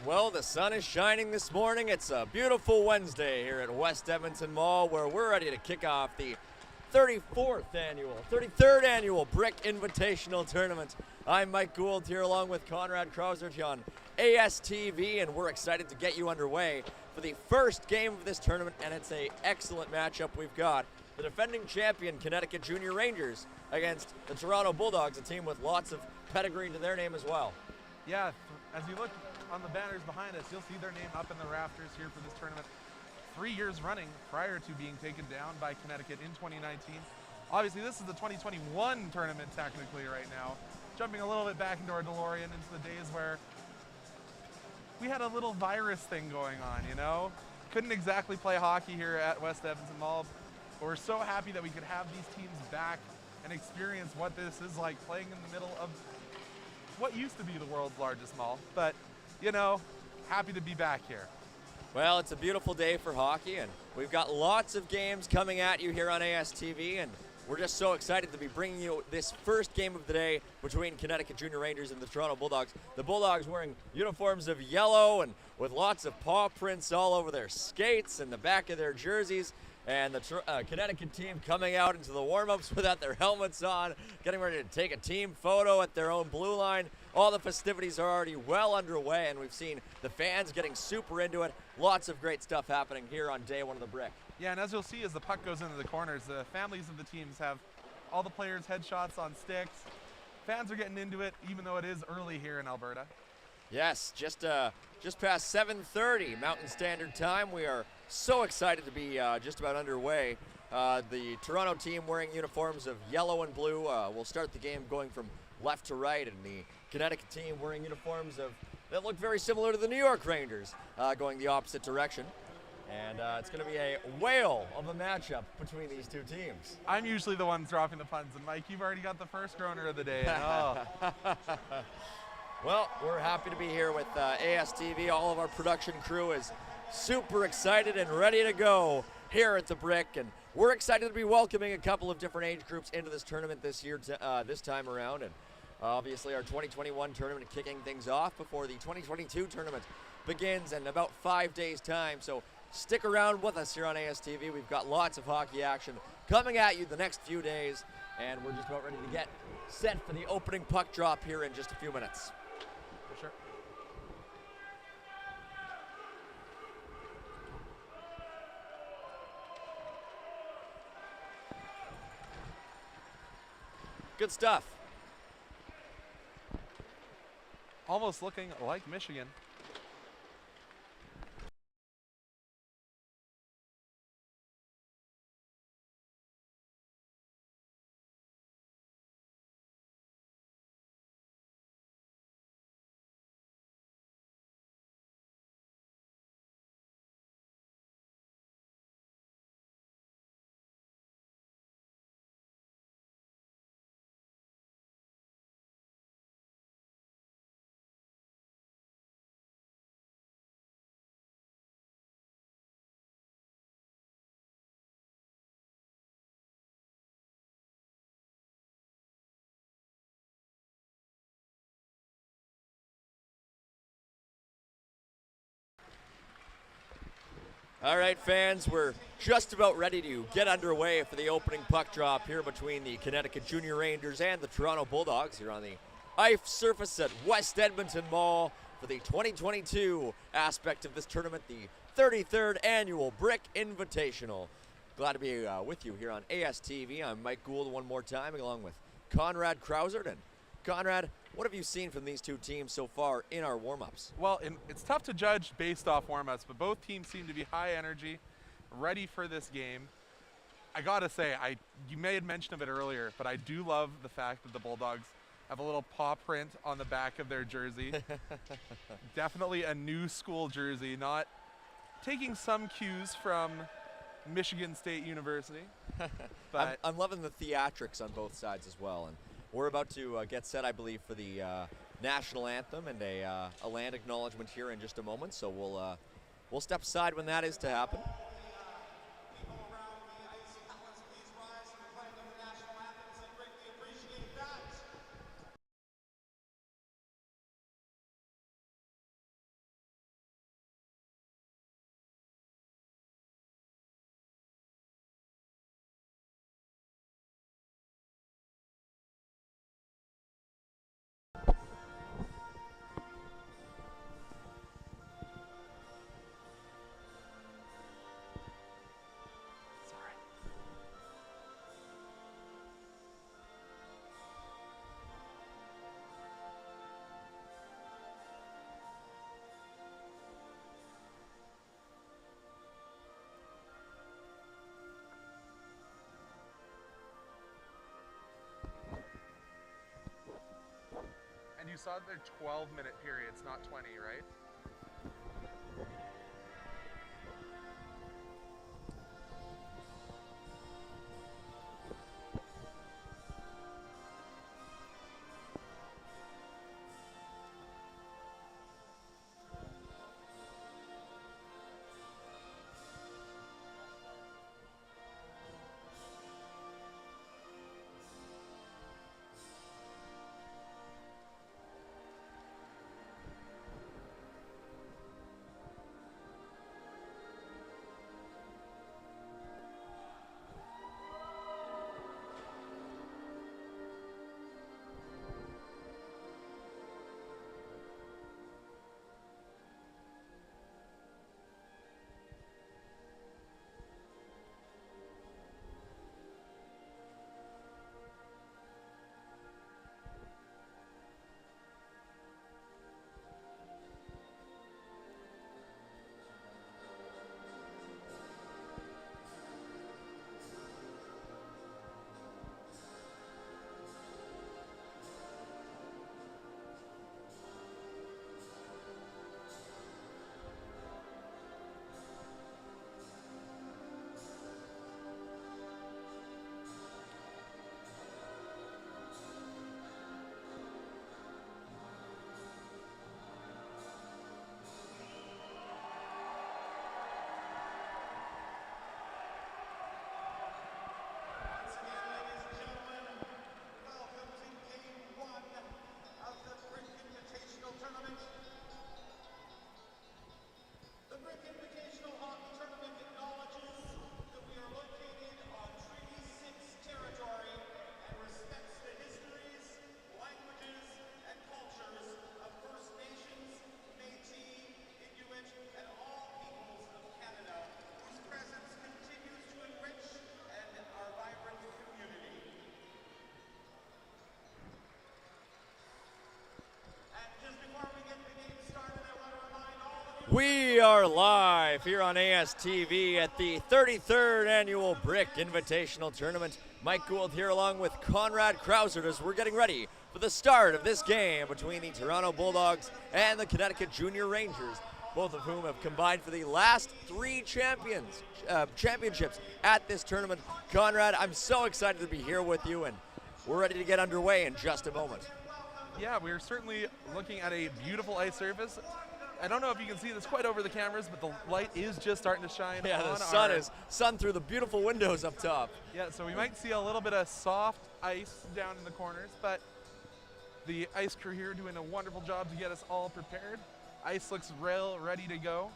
Well, the sun is shining this morning. It's a beautiful Wednesday here at West Edmonton Mall where we're ready to kick off the 33rd annual Brick Invitational Tournament. I'm Mike Gould here along with Conrad Krauser on ASTV, and we're excited to get you underway for the first game of this tournament, and it's an excellent matchup. We've got the defending champion Connecticut Junior Rangers against the Toronto Bulldogs, a team with lots of pedigree to their name as well. Yeah, as you look on the banners behind us, you'll see their name up in the rafters here for this tournament. 3 years running prior to being taken down by Connecticut in 2019. Obviously, this is the 2021 tournament technically right now. Jumping a little bit back into our DeLorean into the days where we had a little virus thing going on, you know? Couldn't exactly play hockey here at West Edmonton Mall, but we're so happy that we could have these teams back and experience what this is like playing in the middle of what used to be the world's largest mall. But, you know, happy to be back here. Well, it's a beautiful day for hockey, and we've got lots of games coming at you here on ASTV, and we're just so excited to be bringing you this first game of the day between Connecticut Junior Rangers and the Toronto Bulldogs. The Bulldogs wearing uniforms of yellow and with lots of paw prints all over their skates and the back of their jerseys, and the Connecticut team coming out into the warm-ups without their helmets on, getting ready to take a team photo at their own blue line. All the festivities are already well underway, and we've seen the fans getting super into it. Lots of great stuff happening here on day one of the Brick. Yeah, and as you'll see as the puck goes into the corners, the families of the teams have all the players' headshots on sticks. Fans are getting into it, even though it is early here in Alberta. Yes, just past 7:30 Mountain Standard Time. We are so excited to be just about underway. The Toronto team wearing uniforms of yellow and blue will start the game going from left to right, and the Connecticut team wearing uniforms that look very similar to the New York Rangers, going the opposite direction. And it's going to be a whale of a matchup between these two teams. I'm usually the one dropping the puns, and Mike, you've already got the first groaner of the day. Oh. Well, we're happy to be here with ASTV. All of our production crew is super excited and ready to go here at the Brick, and we're excited to be welcoming a couple of different age groups into this tournament this year, this time around, and obviously our 2021 tournament kicking things off before the 2022 tournament begins in about 5 days' time. So stick around with us here on ASTV. We've got lots of hockey action coming at you the next few days, and we're just about ready to get set for the opening puck drop here in just a few minutes. For sure. Good stuff. Almost looking like Michigan. All right, fans, we're just about ready to get underway for the opening puck drop here between the Connecticut Junior Rangers and the Toronto Bulldogs here on the ice surface at West Edmonton Mall for the 2022 aspect of this tournament, the 33rd annual Brick Invitational. Glad to be with you here on ASTV. I'm Mike Gould one more time, along with Conrad Krauser. And Conrad, what have you seen from these two teams so far in our warm-ups? Well, it's tough to judge based off warm-ups, but both teams seem to be high energy, ready for this game. I gotta say, you may have mentioned of it earlier, but I do love the fact that the Bulldogs have a little paw print on the back of their jersey. Definitely a new school jersey, not taking some cues from Michigan State University. But I'm loving the theatrics on both sides as well. And we're about to get set, I believe, for the national anthem and a land acknowledgement here in just a moment. So we'll step aside when that is to happen. saw they're 12-minute periods, not 20, right? We are live here on ASTV at the 33rd Annual Brick Invitational Tournament. Mike Gould here along with Conrad Krausert as we're getting ready for the start of this game between the Toronto Bulldogs and the Connecticut Junior Rangers, both of whom have combined for the last three championships at this tournament. Conrad, I'm so excited to be here with you, and we're ready to get underway in just a moment. Yeah, we're certainly looking at a beautiful ice surface. I don't know if you can see this quite over the cameras, but the light is just starting to shine. Yeah, on the sun through the beautiful windows up top. Yeah, so we might see a little bit of soft ice down in the corners, but the ice crew here doing a wonderful job to get us all prepared. Ice looks ready to go.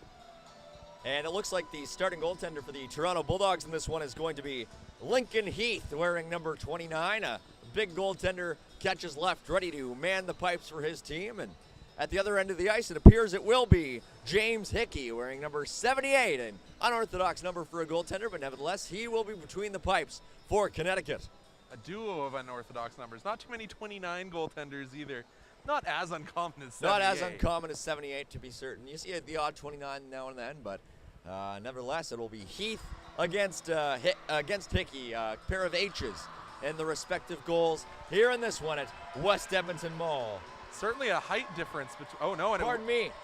And it looks like the starting goaltender for the Toronto Bulldogs in this one is going to be Lincoln Heath, wearing number 29. A big goaltender, catches left, ready to man the pipes for his team. And at the other end of the ice, it appears it will be James Hickey, wearing number 78, an unorthodox number for a goaltender, but nevertheless, he will be between the pipes for Connecticut. A duo of unorthodox numbers. Not too many 29 goaltenders either. Not as uncommon as 78. Not as uncommon as 78, to be certain. You see the odd 29 now and then, but nevertheless, it'll be Heath against Hickey, a pair of H's in the respective goals here in this one at West Edmonton Mall. Certainly a height difference between. Oh no!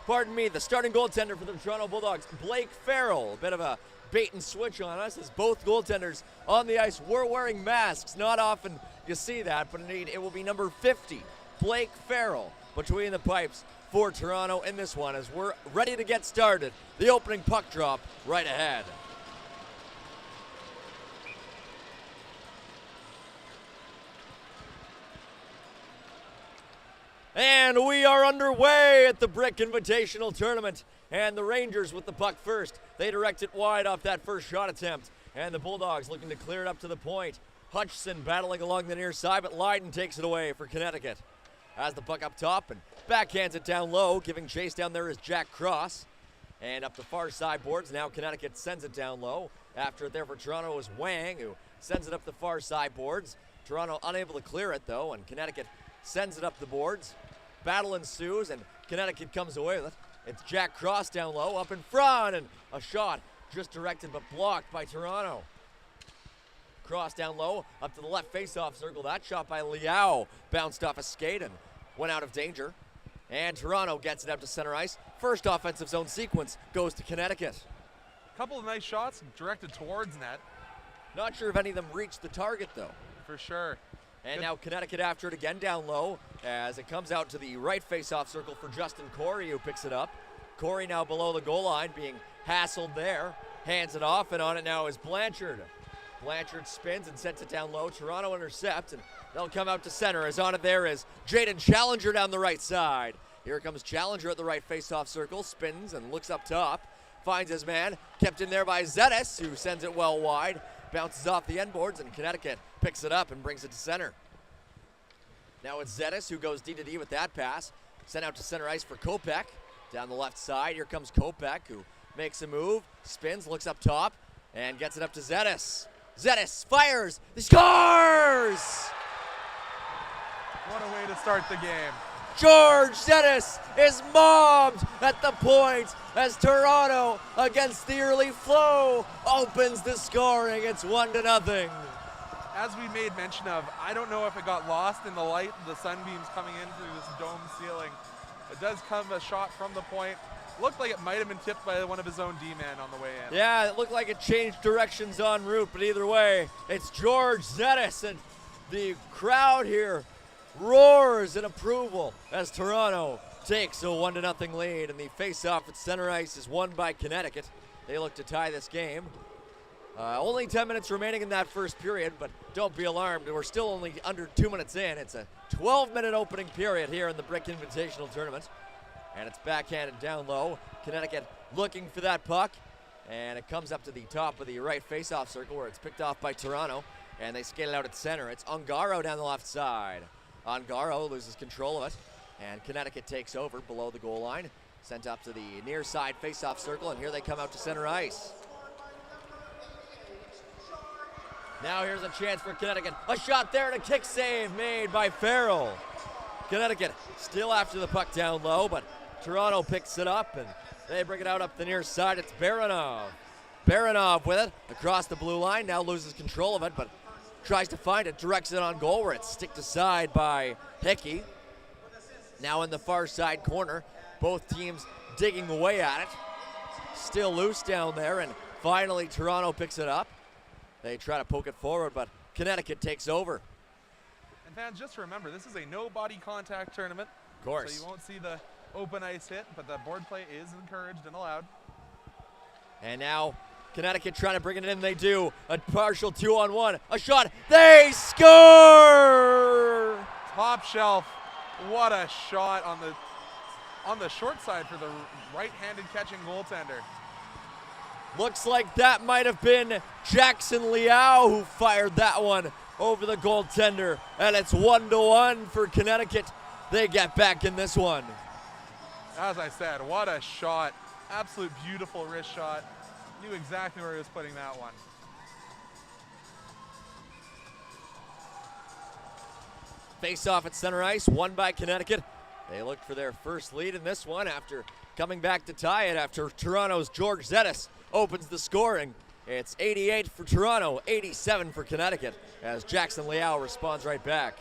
Pardon me. The starting goaltender for the Toronto Bulldogs, Blake Farrell. A bit of a bait and switch on us, as both goaltenders on the ice were wearing masks. Not often you see that, but indeed it will be number 50, Blake Farrell, between the pipes for Toronto in this one as we're ready to get started. The opening puck drop right ahead. And we are underway at the Brick Invitational Tournament. And the Rangers with the puck first. They direct it wide off that first shot attempt. And the Bulldogs looking to clear it up to the point. Hutchison battling along the near side, but Lydon takes it away for Connecticut. Has the puck up top and backhands it down low. Giving chase down there is Jack Cross. And up the far side boards, now Connecticut sends it down low. After it there for Toronto is Wang, who sends it up the far side boards. Toronto unable to clear it though, and Connecticut sends it up the boards. Battle ensues, and Connecticut comes away with it. It's Jack Cross down low, up in front, and a shot just directed but blocked by Toronto. Cross down low, up to the left face-off circle. That shot by Liao bounced off a skate, and went out of danger. And Toronto gets it out to center ice. First offensive zone sequence goes to Connecticut. Couple of nice shots directed towards net. Not sure if any of them reached the target, though. For sure. And Good. now Connecticut after it again down low as it comes out to the right face-off circle for Justin Corey, who picks it up. Corey now below the goal line, being hassled there. Hands it off, and on it now is Blanchard. Blanchard spins and sets it down low. Toronto intercept, and they'll come out to center. As on it there is Jaden Challenger down the right side. Here comes Challenger at the right face-off circle, spins and looks up top. Finds his man, kept in there by Zetis, who sends it well wide. Bounces off the end boards, and Connecticut picks it up and brings it to center. Now it's Zetis who goes D-to-D with that pass. Sent out to center ice for Kopech. Down the left side, here comes Kopech, who makes a move, spins, looks up top, and gets it up to Zetis. Zetis fires, he scores! What a way to start the game. George Zetis is mobbed at the point as Toronto, against the early flow, opens the scoring. It's 1-0. As we made mention of, I don't know if it got lost in the light, the sunbeams coming in through this dome ceiling. It does come a shot from the point. Looked like it might have been tipped by one of his own D-men on the way in. Yeah, it looked like it changed directions en route, but either way, it's George Zetis, and the crowd here roars in approval as Toronto takes a 1-0 lead, and the face-off at center ice is won by Connecticut. They look to tie this game. Only 10 minutes remaining in that first period, but don't be alarmed. We're still only under 2 minutes in. It's a 12-minute opening period here in the Brick Invitational Tournament. And it's backhanded down low. Connecticut looking for that puck. And it comes up to the top of the right face-off circle where it's picked off by Toronto. And they skate it out at center. It's Ongaro down the left side. Ongaro loses control of it. And Connecticut takes over below the goal line. Sent up to the near side face-off circle. And here they come out to center ice. Now here's a chance for Connecticut. A shot there and a kick save made by Farrell. Connecticut still after the puck down low, but Toronto picks it up and they bring it out up the near side. It's Baranov. Baranov with it across the blue line. Now loses control of it, but tries to find it, directs it on goal where it's sticked aside by Hickey. Now in the far side corner, both teams digging away at it. Still loose down there, and finally Toronto picks it up. They try to poke it forward, but Connecticut takes over. And fans, just remember, this is a no body contact tournament. Of course. So you won't see the open ice hit, but the board play is encouraged and allowed. And now Connecticut trying to bring it in. They do. A partial 2-on-1. A shot. They score! Top shelf. What a shot on the short side for the right-handed catching goaltender. Looks like that might have been Jackson Liao who fired that one over the goaltender. And it's 1-1 for Connecticut. They get back in this one. As I said, what a shot. Absolute beautiful wrist shot. Knew exactly where he was putting that one. Face off at center ice, won by Connecticut. They looked for their first lead in this one after coming back to tie it after Toronto's George Zetis opens the scoring. It's 88 for Toronto, 87 for Connecticut as Jackson Liao responds right back.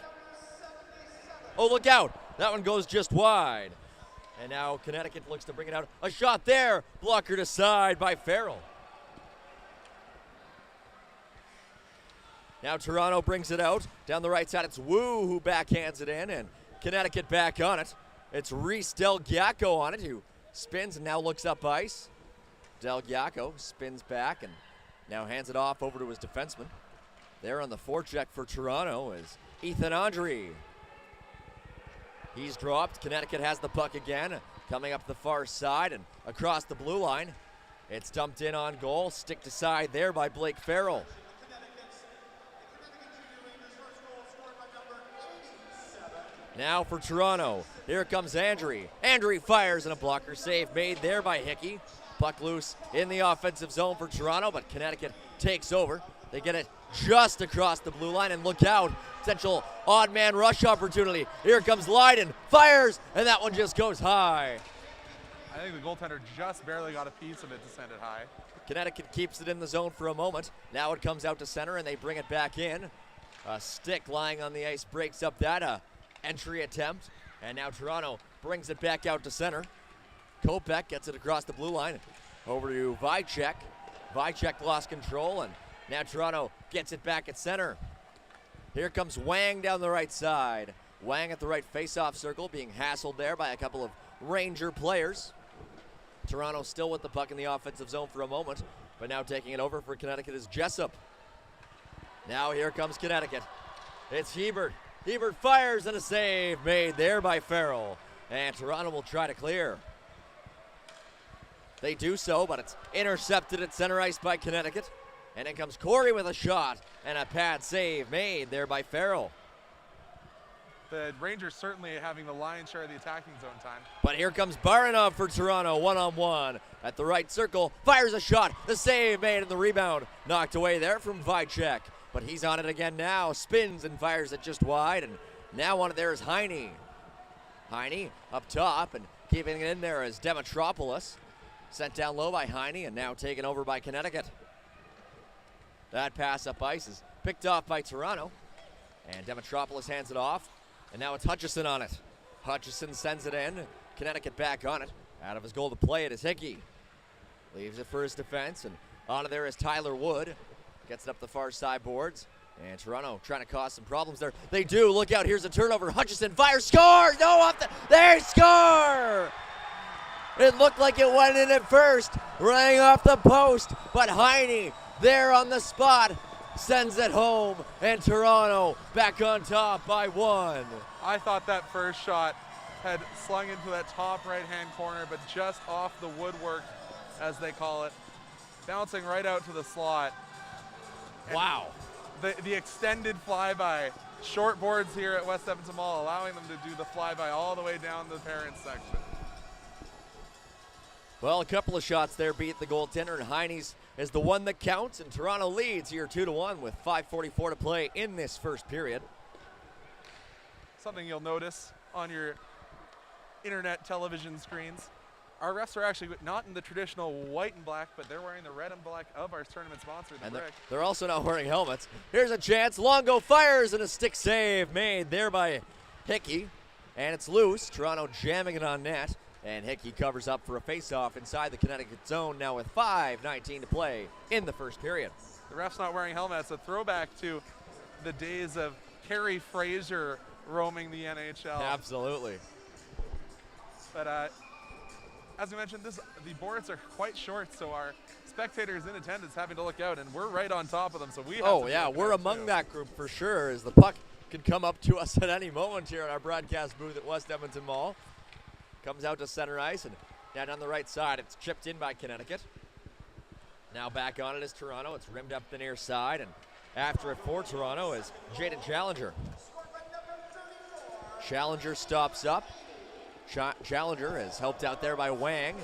Oh, look out. That one goes just wide. And now Connecticut looks to bring it out. A shot there, blockered aside by Farrell. Now Toronto brings it out. Down the right side, it's Wu who backhands it in, and Connecticut back on it. It's Reese Del Giacco on it, who spins and now looks up ice. Del Giacco spins back and now hands it off over to his defenseman. There on the forecheck for Toronto is Ethan Andre. He's dropped. Connecticut has the puck again, coming up the far side and across the blue line. It's dumped in on goal, sticked aside there by Blake Farrell. Now for Toronto, here comes Andre. Andre fires and a blocker save made there by Hickey. Puck loose in the offensive zone for Toronto, but Connecticut takes over. They get it just across the blue line, and look out, potential odd man rush opportunity. Here comes Leiden, fires, and that one just goes high. I think the goaltender just barely got a piece of it to send it high. Connecticut keeps it in the zone for a moment. Now it comes out to center, and they bring it back in. A stick lying on the ice breaks up that entry attempt. And now Toronto brings it back out to center. Kopech gets it across the blue line. Over to Vicek. Vicek lost control, and now Toronto gets it back at center. Here comes Wang down the right side. Wang at the right face-off circle, being hassled there by a couple of Ranger players. Toronto still with the puck in the offensive zone for a moment, but now taking it over for Connecticut is Jessup. Now here comes Connecticut. It's Hebert. Hebert fires, and a save made there by Farrell. And Toronto will try to clear. They do so, but it's intercepted at center ice by Connecticut. And in comes Corey with a shot, and a pad save made there by Farrell. The Rangers certainly having the lion's share of the attacking zone time. But here comes Baranov for Toronto, one-on-one. At the right circle, fires a shot. The save made, and the rebound knocked away there from Vicek. But he's on it again now, spins and fires it just wide, and now on it there is Heine. Heine up top, and keeping it in there is Demetropoulos. Sent down low by Heine, and now taken over by Connecticut. That pass up ice is picked off by Toronto, and Demetropoulos hands it off, and now it's Hutchison on it. Hutchison sends it in, Connecticut back on it. Out of his goal to play it is Hickey. Leaves it for his defense, and on it there is Tyler Wood. Gets it up the far side boards, and Toronto trying to cause some problems there. They do, look out, here's a turnover. Hutchison fires, scores! No, off they score! It looked like it went in at first, rang off the post, but Heine there on the spot sends it home, and Toronto back on top by one. I thought that first shot had slung into that top right-hand corner, but just off the woodwork, as they call it, bouncing right out to the slot. And wow. The extended flyby, short boards here at West Edmonton Mall, allowing them to do the flyby all the way down the parents section. Well, a couple of shots there beat the goaltender, and Heine's is the one that counts, and Toronto leads here 2-1 with 5:44 to play in this first period. Something you'll notice on your internet television screens, our refs are actually not in the traditional white and black, but they're wearing the red and black of our tournament sponsor, the Brick. They're also not wearing helmets. Here's a chance. Longo fires, and a stick save made there by Hickey, and it's loose. Toronto jamming it on net. And Hickey covers up for a face-off inside the Connecticut zone now with 5:19 to play in the first period. The ref's not wearing helmets, a throwback to the days of Kerry Fraser roaming the NHL. Absolutely. But as we mentioned, the boards are quite short, so our spectators in attendance having to look out, and we're right on top of them, so we have to we're among that group for sure, as the puck can come up to us at any moment here at our broadcast booth at West Edmonton Mall. Comes out to center ice, and down on the right side, it's chipped in by Connecticut. Now back on it is Toronto. It's rimmed up the near side, and after it for Toronto is Jaden Challenger. Challenger stops up. Challenger is helped out there by Wang.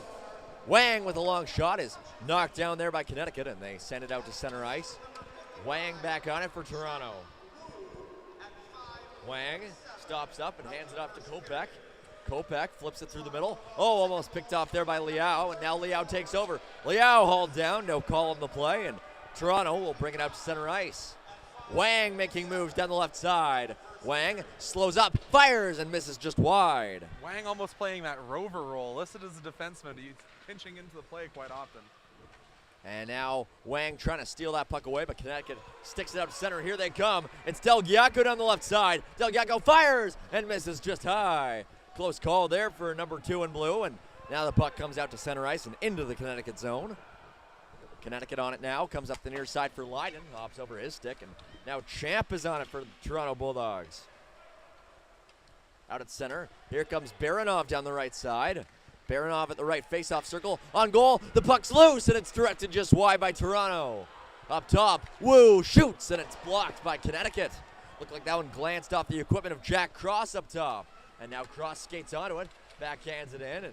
Wang with a long shot is knocked down there by Connecticut, and they send it out to center ice. Wang back on it for Toronto. Wang stops up and hands it off to Kopech. Kopech flips it through the middle. Oh, almost picked off there by Liao, and now Liao takes over. Liao hauled down, no call on the play, and Toronto will bring it out to center ice. Wang making moves down the left side. Wang slows up, fires, and misses just wide. Wang almost playing that rover role, listed as a defenseman. He's pinching into the play quite often. And now Wang trying to steal that puck away, but Connecticut sticks it up to center. Here they come. It's Del Giacco down the left side. Del Giacco fires and misses just high. Close call there for number 2 in blue, and now the puck comes out to center ice and into the Connecticut zone. Connecticut on it now, comes up the near side for Leiden, hops over his stick, and now Champ is on it for the Toronto Bulldogs. Out at center, here comes Baranov down the right side. Baranov at the right face-off circle, on goal, the puck's loose, and it's directed just wide by Toronto. Up top, Wu shoots, and it's blocked by Connecticut. Looked like that one glanced off the equipment of Jack Cross up top. And now Cross skates onto it, backhands it in, and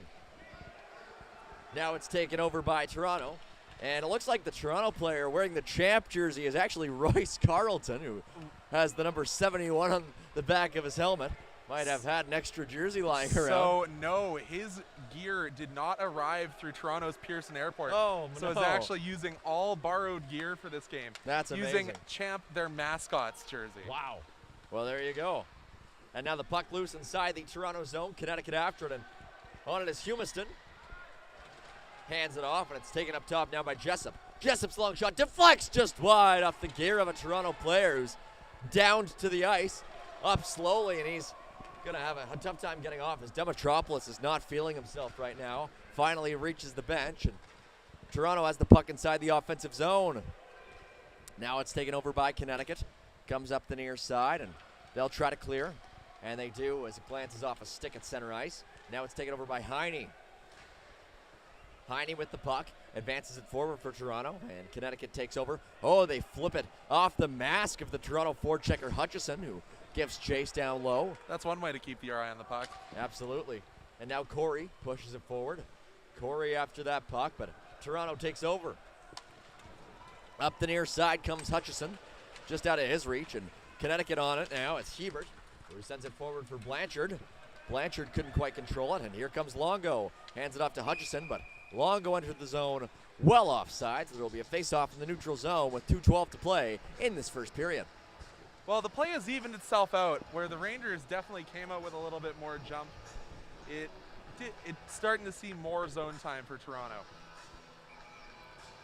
now it's taken over by Toronto. And it looks like the Toronto player wearing the Champ jersey is actually Royce Carlton, who has the number 71 on the back of his helmet. Might have had an extra jersey lying around. So, no, his gear did not arrive through Toronto's Pearson Airport. Oh, so no. it's actually using all borrowed gear for this game. That's amazing. Using Champ, their mascot's jersey. Wow. Well, there you go. And now the puck loose inside the Toronto zone. Connecticut after it, and on it is Humiston. Hands it off, and it's taken up top now by Jessup. Jessup's long shot deflects just wide off the gear of a Toronto player who's downed to the ice, up slowly, and he's going to have a tough time getting off as Demetropoulos is not feeling himself right now. Finally reaches the bench, and Toronto has the puck inside the offensive zone. Now it's taken over by Connecticut. Comes up the near side, and they'll try to clear, and they do as it glances off a stick at center ice. Now it's taken over by Heine. Heine with the puck, advances it forward for Toronto, and Connecticut takes over. Oh, they flip it off the mask of the Toronto forechecker Hutchison, who gives chase down low. That's one way to keep your eye on the puck. Absolutely. And now Corey pushes it forward. Corey after that puck, but Toronto takes over. Up the near side comes Hutchison, just out of his reach, and Connecticut on it now. It's Hebert, who sends it forward for Blanchard. Blanchard couldn't quite control it, and here comes Longo. Hands it off to Hutchison, but Longo entered the zone well offside, so there will be a face-off in the neutral zone with 2:12 to play in this first period. Well, the play has evened itself out, where the Rangers definitely came out with a little bit more jump. It's starting to see more zone time for Toronto.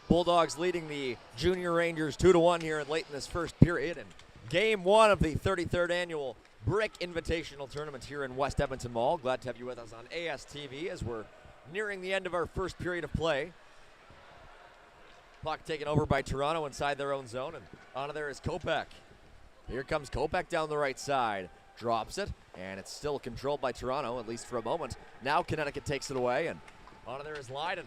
Bulldogs leading the Junior Rangers 2-1 here late in this first period, and game one of the 33rd annual Brick Invitational Tournament here in West Edmonton Mall. Glad to have you with us on ASTV as we're nearing the end of our first period of play. Puck taken over by Toronto inside their own zone, and on there is Kopech. Here comes Kopech down the right side. Drops it, and it's still controlled by Toronto, at least for a moment. Now Connecticut takes it away, and on there is Leiden.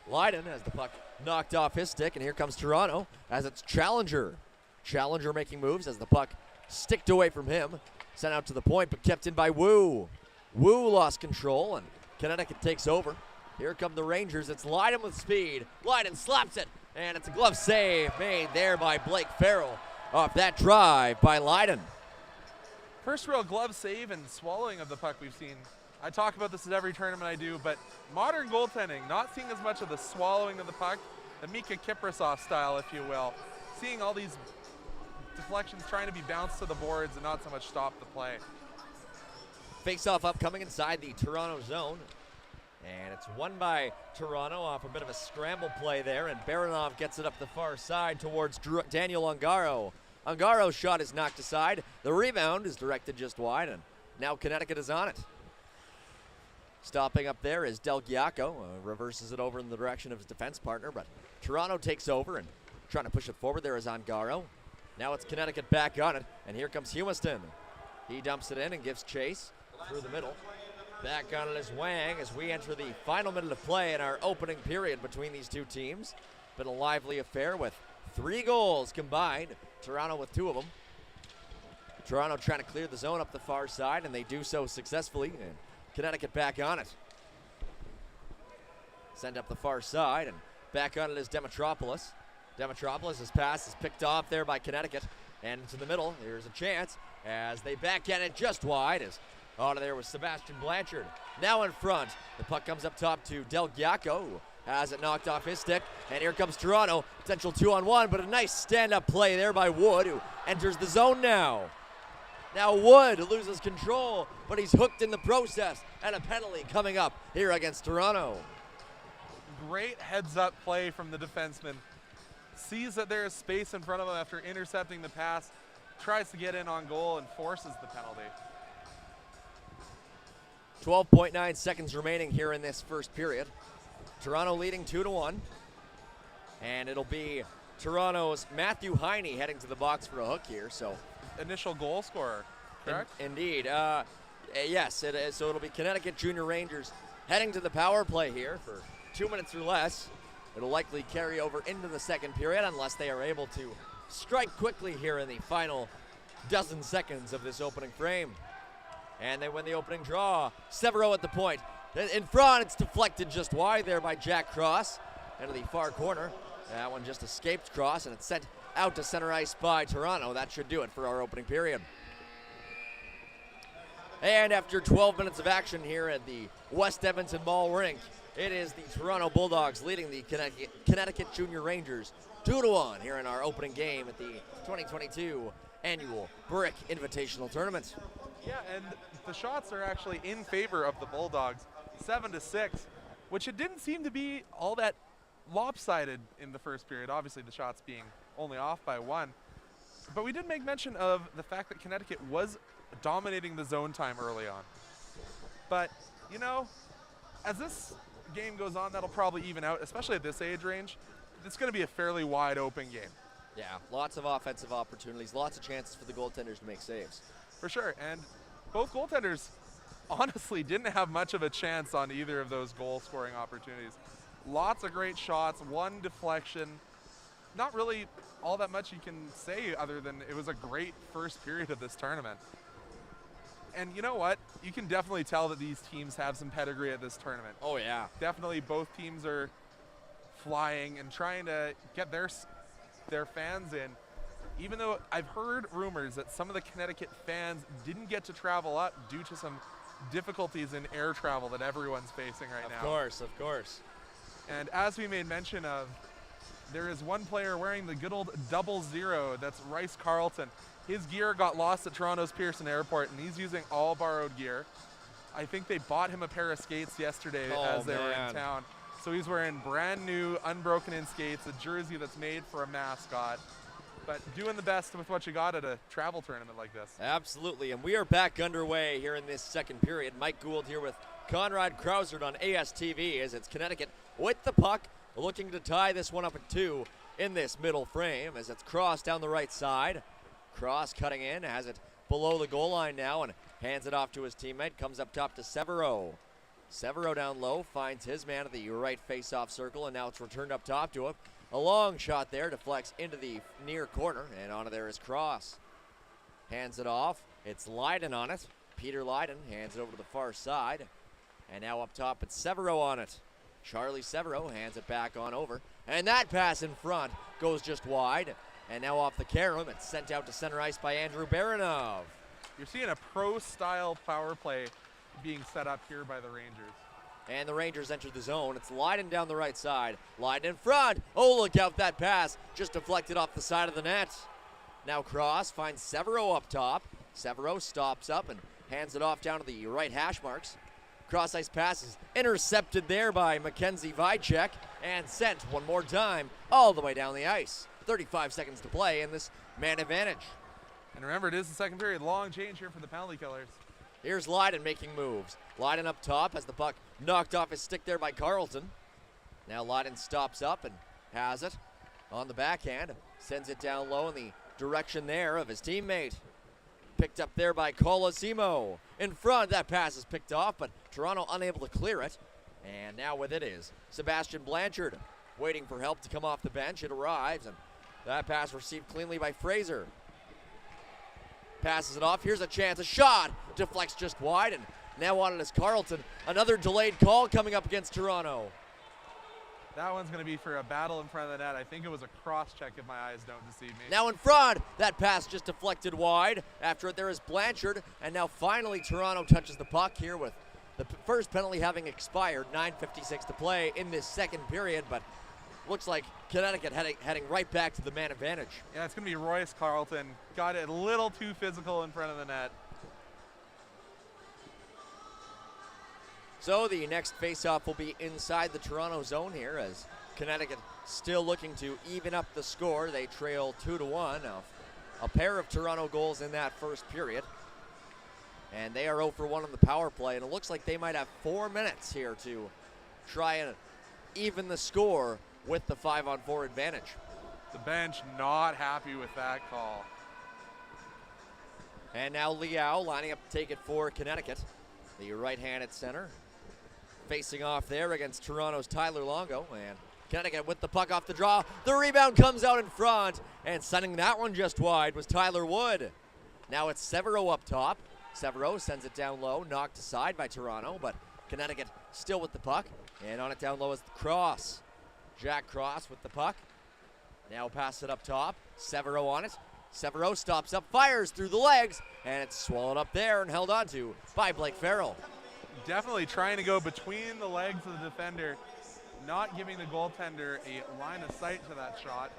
Leiden has the puck knocked off his stick, and here comes Toronto as it's Challenger. Challenger making moves as the puck sticked away from him. Sent out to the point, but kept in by Wu. Wu lost control, and Connecticut takes over. Here come the Rangers. It's Leiden with speed. Leiden slaps it, and it's a glove save made there by Blake Farrell off that drive by Leiden. First real glove save and swallowing of the puck we've seen. I talk about this at every tournament I do, but modern goaltending, not seeing as much of the swallowing of the puck, the Mika Kiprasov style, if you will. Seeing all these deflections trying to be bounced to the boards and not so much stop the play. Face-off upcoming inside the Toronto zone. And it's won by Toronto off a bit of a scramble play there, and Baranov gets it up the far side towards Daniel Ungaro. Ungaro's shot is knocked aside. The rebound is directed just wide, and now Connecticut is on it. Stopping up there is Del Giacco, reverses it over in the direction of his defense partner, but Toronto takes over and trying to push it forward. There is Ungaro. Now it's Connecticut back on it, and here comes Humiston. He dumps it in and gives chase through the middle. Back on it is Wang as we enter the final minute of play in our opening period between these two teams. Been a lively affair with 3 goals combined. Toronto with 2 of them. Toronto trying to clear the zone up the far side, and they do so successfully. And Connecticut back on it. Send up the far side, and back on it is Demetropoulos. Demetropoulos' pass is picked off there by Connecticut. And into the middle, here's a chance as they back at it just wide as out of there was Sebastian Blanchard. Now in front, the puck comes up top to Del Giacco, who has it knocked off his stick. And here comes Toronto, potential 2-on-1, but a nice stand-up play there by Wood, who enters the zone now. Now Wood loses control, but he's hooked in the process, and a penalty coming up here against Toronto. Great heads-up play from the defenseman. Sees that there is space in front of him after intercepting the pass, tries to get in on goal, and forces the penalty. 12.9 seconds remaining here in this first period. Toronto leading 2-1. And it'll be Toronto's Matthew Heine heading to the box for a hook here. So initial goal scorer, correct? Indeed. Yes, it is. So it'll be Connecticut Junior Rangers heading to the power play here for 2 minutes or less. It'll likely carry over into the second period unless they are able to strike quickly here in the final dozen seconds of this opening frame. And they win the opening draw. Severo at the point. In front, it's deflected just wide there by Jack Cross into the far corner. That one just escaped Cross, and it's sent out to center ice by Toronto. That should do it for our opening period. And after 12 minutes of action here at the West Edmonton Mall rink, it is the Toronto Bulldogs leading the Connecticut Junior Rangers 2-1 here in our opening game at the 2022 annual Brick Invitational Tournament. Yeah, and the shots are actually in favor of the Bulldogs, 7-6, which it didn't seem to be all that lopsided in the first period. Obviously, the shots being only off by 1. But we did make mention of the fact that Connecticut was dominating the zone time early on. But, you know, as this game goes on, that'll probably even out, especially at this age range. It's going to be a fairly wide open game. Yeah, lots of offensive opportunities, lots of chances for the goaltenders to make saves. For sure, and both goaltenders honestly didn't have much of a chance on either of those goal-scoring opportunities. Lots of great shots, 1 deflection. Not really all that much you can say other than it was a great first period of this tournament. And you know what? You can definitely tell that these teams have some pedigree at this tournament. Oh, yeah. Definitely both teams are flying and trying to get their fans in. Even though I've heard rumors that some of the Connecticut fans didn't get to travel up due to some difficulties in air travel that everyone's facing right now. Of course, of course. And as we made mention of, there is one player wearing the good old 00, that's Rice Carlton. His gear got lost at Toronto's Pearson Airport, and he's using all borrowed gear. I think they bought him a pair of skates yesterday as they were in town. So he's wearing brand new, unbroken-in skates, a jersey that's made for a mascot. But doing the best with what you got at a travel tournament like this. Absolutely, and we are back underway here in this second period. Mike Gould here with Conrad Krausert on ASTV as it's Connecticut with the puck, looking to tie this one up at 2 in this middle frame as it's Cross down the right side. Cross cutting in, has it below the goal line now and hands it off to his teammate, comes up top to Severo. Severo down low, finds his man at the right face-off circle, and now it's returned up top to him. A long shot there, deflects into the near corner, and onto there is Cross. Hands it off, it's Leiden on it. Peter Leiden hands it over to the far side. And now up top, it's Severo on it. Charlie Severo hands it back on over. And that pass in front goes just wide. And now off the carom, it's sent out to center ice by Andrew Baranov. You're seeing a pro-style power play being set up here by the Rangers. And the Rangers enter the zone. It's Leiden down the right side. Leiden in front. Oh, look out, that pass just deflected off the side of the net. Now Cross finds Severo up top. Severo stops up and hands it off down to the right hash marks. Cross ice pass is intercepted there by Mackenzie Vicek and sent one more time all the way down the ice. 35 seconds to play in this man advantage. And remember, it is the second period. Long change here for the penalty killers. Here's Leiden making moves. Leiden up top has the puck knocked off his stick there by Carlton. Now Leiden stops up and has it on the backhand. Sends it down low in the direction there of his teammate. Picked up there by Colosimo. In front, that pass is picked off, but Toronto unable to clear it. And now with it is Sebastian Blanchard waiting for help to come off the bench. It arrives, and that pass received cleanly by Fraser. Passes it off. Here's a chance. A shot. Deflects just wide, and now on it is Carlton. Another delayed call coming up against Toronto. That one's going to be for a battle in front of the net. I think it was a cross-check if my eyes don't deceive me. Now in front. That pass just deflected wide. After it, there is Blanchard, and now finally Toronto touches the puck here with the first penalty having expired. 9:56 to play in this second period, but looks like Connecticut heading right back to the man advantage. Yeah, it's going to be Royce Carlton. Got it a little too physical in front of the net. So the next faceoff will be inside the Toronto zone here as Connecticut still looking to even up the score. They trail 2-1 off a pair of Toronto goals in that first period. And they are 0 for 1 on the power play, and it looks like they might have 4 minutes here to try and even the score with the 5-on-4 advantage. The bench not happy with that call. And now Liao lining up to take it for Connecticut. The right-handed center facing off there against Toronto's Tyler Longo, and Connecticut with the puck off the draw. The rebound comes out in front, and sending that one just wide was Tyler Wood. Now it's Severo up top. Severo sends it down low, knocked aside by Toronto, but Connecticut still with the puck, and on it down low is Cross. Jack Cross with the puck. Now pass it up top. Severo on it. Severo stops up, fires through the legs, and it's swallowed up there and held onto by Blake Farrell. Definitely trying to go between the legs of the defender, not giving the goaltender a line of sight to that shot.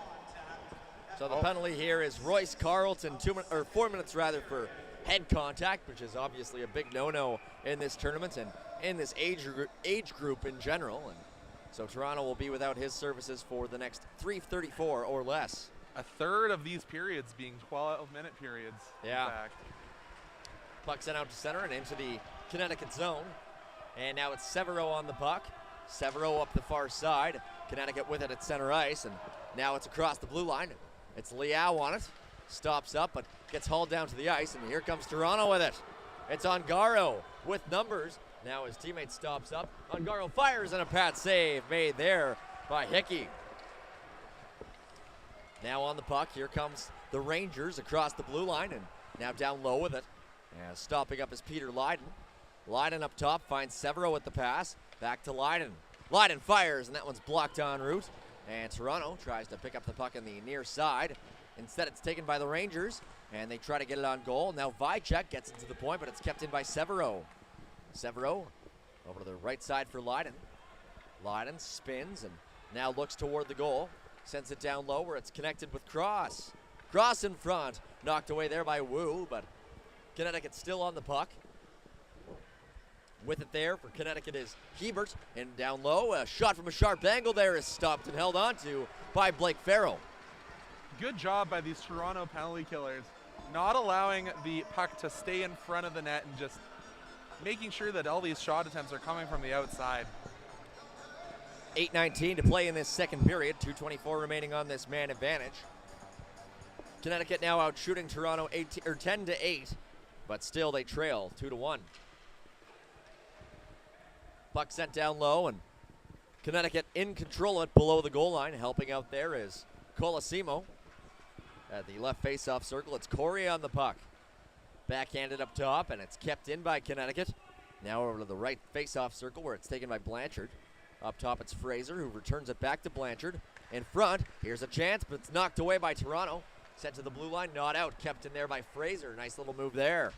So the penalty here is Royce Carlton, 4 minutes rather for head contact, which is obviously a big no-no in this tournament and in this age group in general. And so Toronto will be without his services for the next 3:34 or less. A third of these periods being 12-minute periods. Yeah. In fact. Puck sent out to center and into the Connecticut zone. And now it's Severo on the puck. Severo up the far side. Connecticut with it at center ice. And now it's across the blue line. It's Liao on it. Stops up but gets hauled down to the ice. And here comes Toronto with it. It's Ongaro with numbers. Now his teammate stops up. Ongaro fires and a pad save made there by Hickey. Now on the puck, here comes the Rangers across the blue line and now down low with it. And stopping up is Peter Lydon. Lydon up top finds Severo with the pass. Back to Lydon. Lydon fires and that one's blocked en route. And Toronto tries to pick up the puck on the near side. Instead it's taken by the Rangers and they try to get it on goal. Now Vicek gets into the point but it's kept in by Severo. Severo over to the right side for Lydon. Lydon spins and now looks toward the goal. Sends it down low where it's connected with Cross. Cross in front. Knocked away there by Wu, but Connecticut still on the puck. With it there for Connecticut is Hebert. And down low, a shot from a sharp angle there is stopped and held onto by Blake Farrell. Good job by these Toronto penalty killers. Not allowing the puck to stay in front of the net and just making sure that all these shot attempts are coming from the outside. 8:19 to play in this second period. 2:24 remaining on this man advantage. Connecticut now out shooting Toronto 10-8, but still they trail 2-1. Puck sent down low and Connecticut in control of it below the goal line. Helping out there is Colosimo. At the left face-off circle, it's Corey on the puck. Backhanded up top and it's kept in by Connecticut. Now over to the right face-off circle where it's taken by Blanchard. Up top, it's Fraser who returns it back to Blanchard. In front, here's a chance, but it's knocked away by Toronto. Sent to the blue line, not out, kept in there by Fraser. Nice little move there.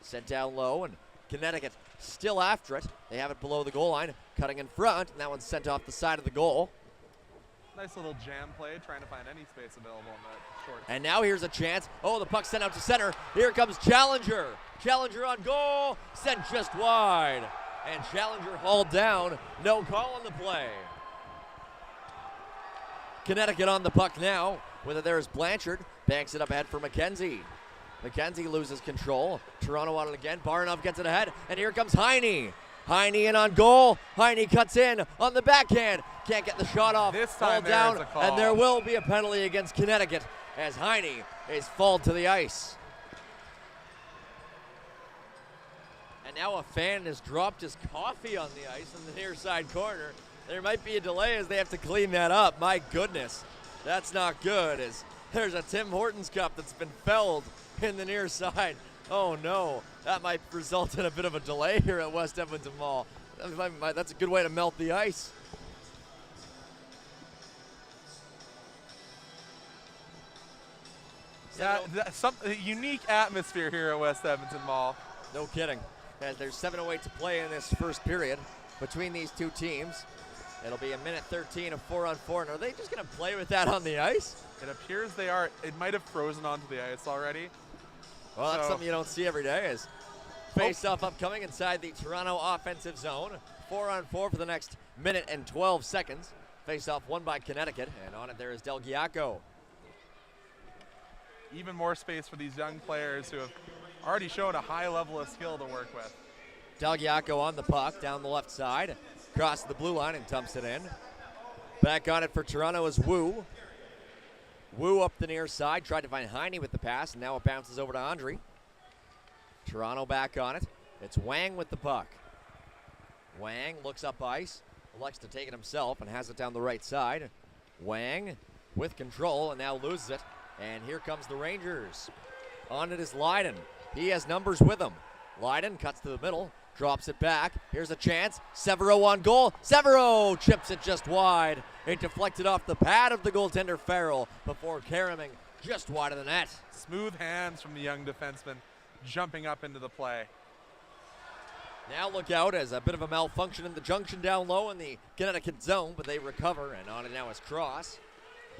Sent down low, and Connecticut still after it. They have it below the goal line, cutting in front, and that one's sent off the side of the goal. Nice little jam play, trying to find any space available in that short. And now here's a chance. Oh, the puck sent out to center. Here comes Challenger. Challenger on goal, sent just wide. And Challenger hauled down. No call on the play. Connecticut on the puck now. With it there is Blanchard. Banks it up ahead for McKenzie. McKenzie loses control. Toronto on it again. Baranov gets it ahead. And here comes Heine. Heine in on goal. Heine cuts in on the backhand. Can't get the shot off. This time down. there's a call. And there will be a penalty against Connecticut as Heine is falled to the ice. And now a fan has dropped his coffee on the ice in the near side corner. There might be a delay as they have to clean that up. My goodness, that's not good. As there's a Tim Hortons cup that's been felled in the near side. Oh no, that might result in a bit of a delay here at West Edmonton Mall. That's a good way to melt the ice. Yeah, some unique atmosphere here at West Edmonton Mall. No kidding. As there's 7:08 to play in this first period between these two teams. It'll be a minute 13 of 4-on-4. And are they just going to play with that on the ice? It appears they are. It might have frozen onto the ice already. Well, that's something you don't see every day. As face-off upcoming inside the Toronto offensive zone. 4-on-4 for the next minute and 12 seconds. Face-off won by Connecticut, and on it there is Del Giacco. Even more space for these young players who have already shown a high level of skill to work with. Del Giacco on the puck down the left side. Crosses the blue line and dumps it in. Back on it for Toronto is Wu. Wu up the near side, tried to find Heine with the pass, and now it bounces over to Andre. Toronto back on it. It's Wang with the puck. Wang looks up ice, elects to take it himself and has it down the right side. Wang with control and now loses it. And here comes the Rangers. On it is Lydon. He has numbers with him. Lydon cuts to the middle, drops it back. Here's a chance. Severo on goal. Severo chips it just wide. It deflected off the pad of the goaltender Farrell before caroming just wide of the net. Smooth hands from the young defenseman jumping up into the play. Now look out as a bit of a malfunction in the junction down low in the Connecticut zone, but they recover, and on it now is Cross.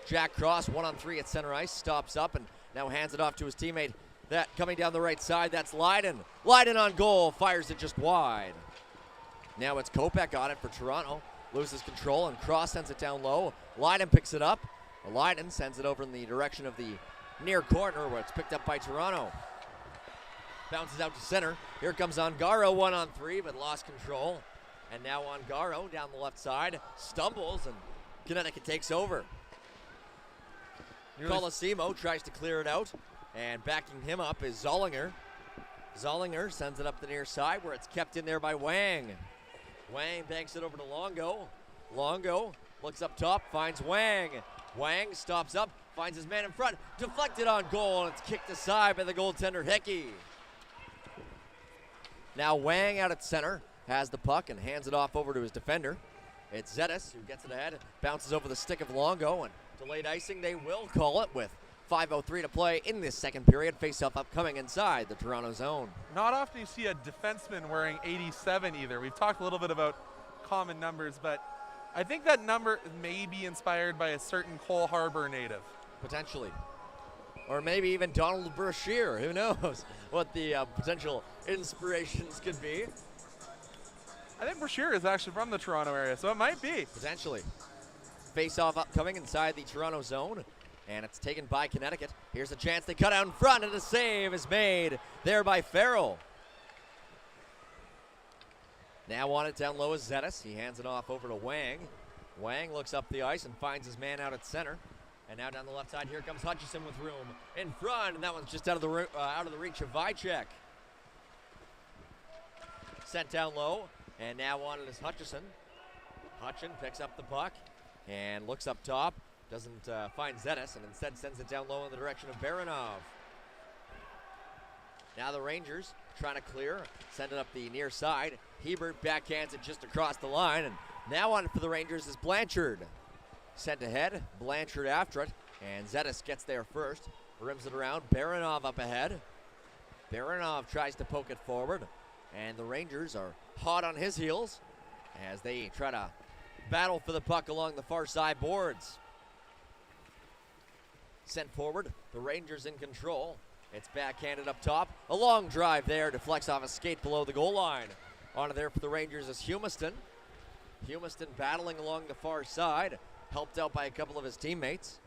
Jack Cross, 1-on-3 at center ice, stops up and now hands it off to his teammate That coming down the right side, that's Leiden. Leiden on goal, fires it just wide. Now it's Kopech on it for Toronto. Loses control and Cross sends it down low. Leiden picks it up. Leiden sends it over in the direction of the near corner where it's picked up by Toronto. Bounces out to center. Here comes Ongaro 1-on-3, but lost control. And now Ongaro down the left side. Stumbles and Connecticut takes over. Colosimo tries to clear it out. And backing him up is Zollinger. Zollinger sends it up the near side where it's kept in there by Wang. Wang banks it over to Longo. Longo looks up top, finds Wang. Wang stops up, finds his man in front, deflected on goal, and it's kicked aside by the goaltender Hickey. Now Wang out at center, has the puck and hands it off over to his defender. It's Zetis who gets it ahead, bounces over the stick of Longo, and delayed icing they will call it with 5:03 to play in this second period. Face-off upcoming inside the Toronto zone. Not often you see a defenseman wearing 87 either. We've talked a little bit about common numbers, but I think that number may be inspired by a certain Cole Harbour native. Potentially. Or maybe even Donald Brashear. Who knows what the potential inspirations could be. I think Brashear is actually from the Toronto area, so it might be. Potentially. Face-off upcoming inside the Toronto zone. And it's taken by Connecticut. Here's a chance. They cut out in front, and a save is made there by Farrell. Now on it down low is Zetis. He hands it off over to Wang. Wang looks up the ice and finds his man out at center. And now down the left side, here comes Hutchison with room in front, and that one's just out of the reach of Vicek. Sent down low, and now on it is Hutchison. Hutchin picks up the puck and looks up top. Doesn't find Zetis, and instead sends it down low in the direction of Baranov. Now the Rangers trying to clear, send it up the near side. Hebert backhands it just across the line, and now on it for the Rangers is Blanchard. Sent ahead, Blanchard after it, and Zetis gets there first. Rims it around, Baranov up ahead. Baranov tries to poke it forward, and the Rangers are hot on his heels as they try to battle for the puck along the far side boards. Sent forward, the Rangers in control. It's backhanded up top. A long drive there, deflects off a skate below the goal line. On there for the Rangers is Humiston. Humiston battling along the far side, helped out by a couple of his teammates.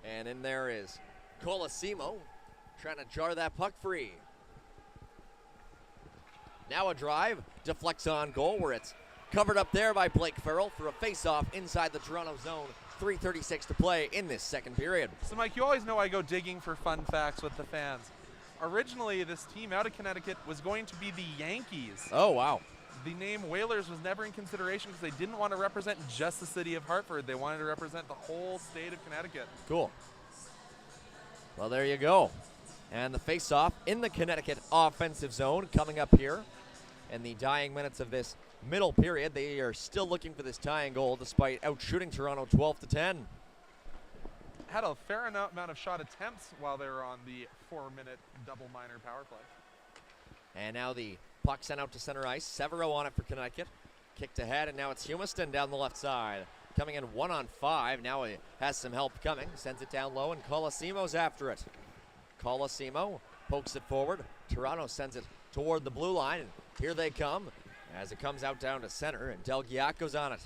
And in there is Colosimo, trying to jar that puck free. Now a drive, deflects on goal where it's covered up there by Blake Farrell for a face-off inside the Toronto zone. 3:36 to play in this second period. So Mike, you always know I go digging for fun facts with the fans. Originally, this team out of Connecticut was going to be the Yankees. Oh, wow. The name Whalers was never in consideration because they didn't want to represent just the city of Hartford. They wanted to represent the whole state of Connecticut. Cool. Well, there you go. And the face-off in the Connecticut offensive zone coming up here in the dying minutes of this middle period. They are still looking for this tying goal despite outshooting Toronto 12-10. Had a fair amount of shot attempts while they were on the 4-minute double minor power play. And now the puck sent out to center ice. Severo on it for Connecticut. Kicked ahead, and now it's Humiston down the left side. Coming in 1-on-5. Now he has some help coming. Sends it down low, and Colosimo's after it. Colosimo pokes it forward. Toronto sends it toward the blue line, and here they come as it comes out down to center, and Del Giacco's on it.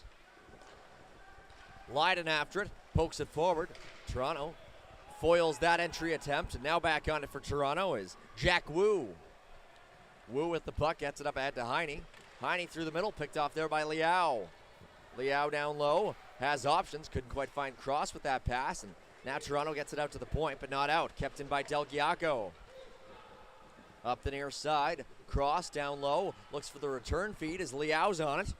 Leiden after it, pokes it forward. Toronto foils that entry attempt, and now back on it for Toronto is Jack Wu. Wu with the puck, gets it up ahead to Heine. Heine through the middle, picked off there by Liao. Liao down low, has options, couldn't quite find Cross with that pass, and now Toronto gets it out to the point, but not out. Kept in by Del Giacco. Up the near side, Cross down low, looks for the return feed as Liao's on it.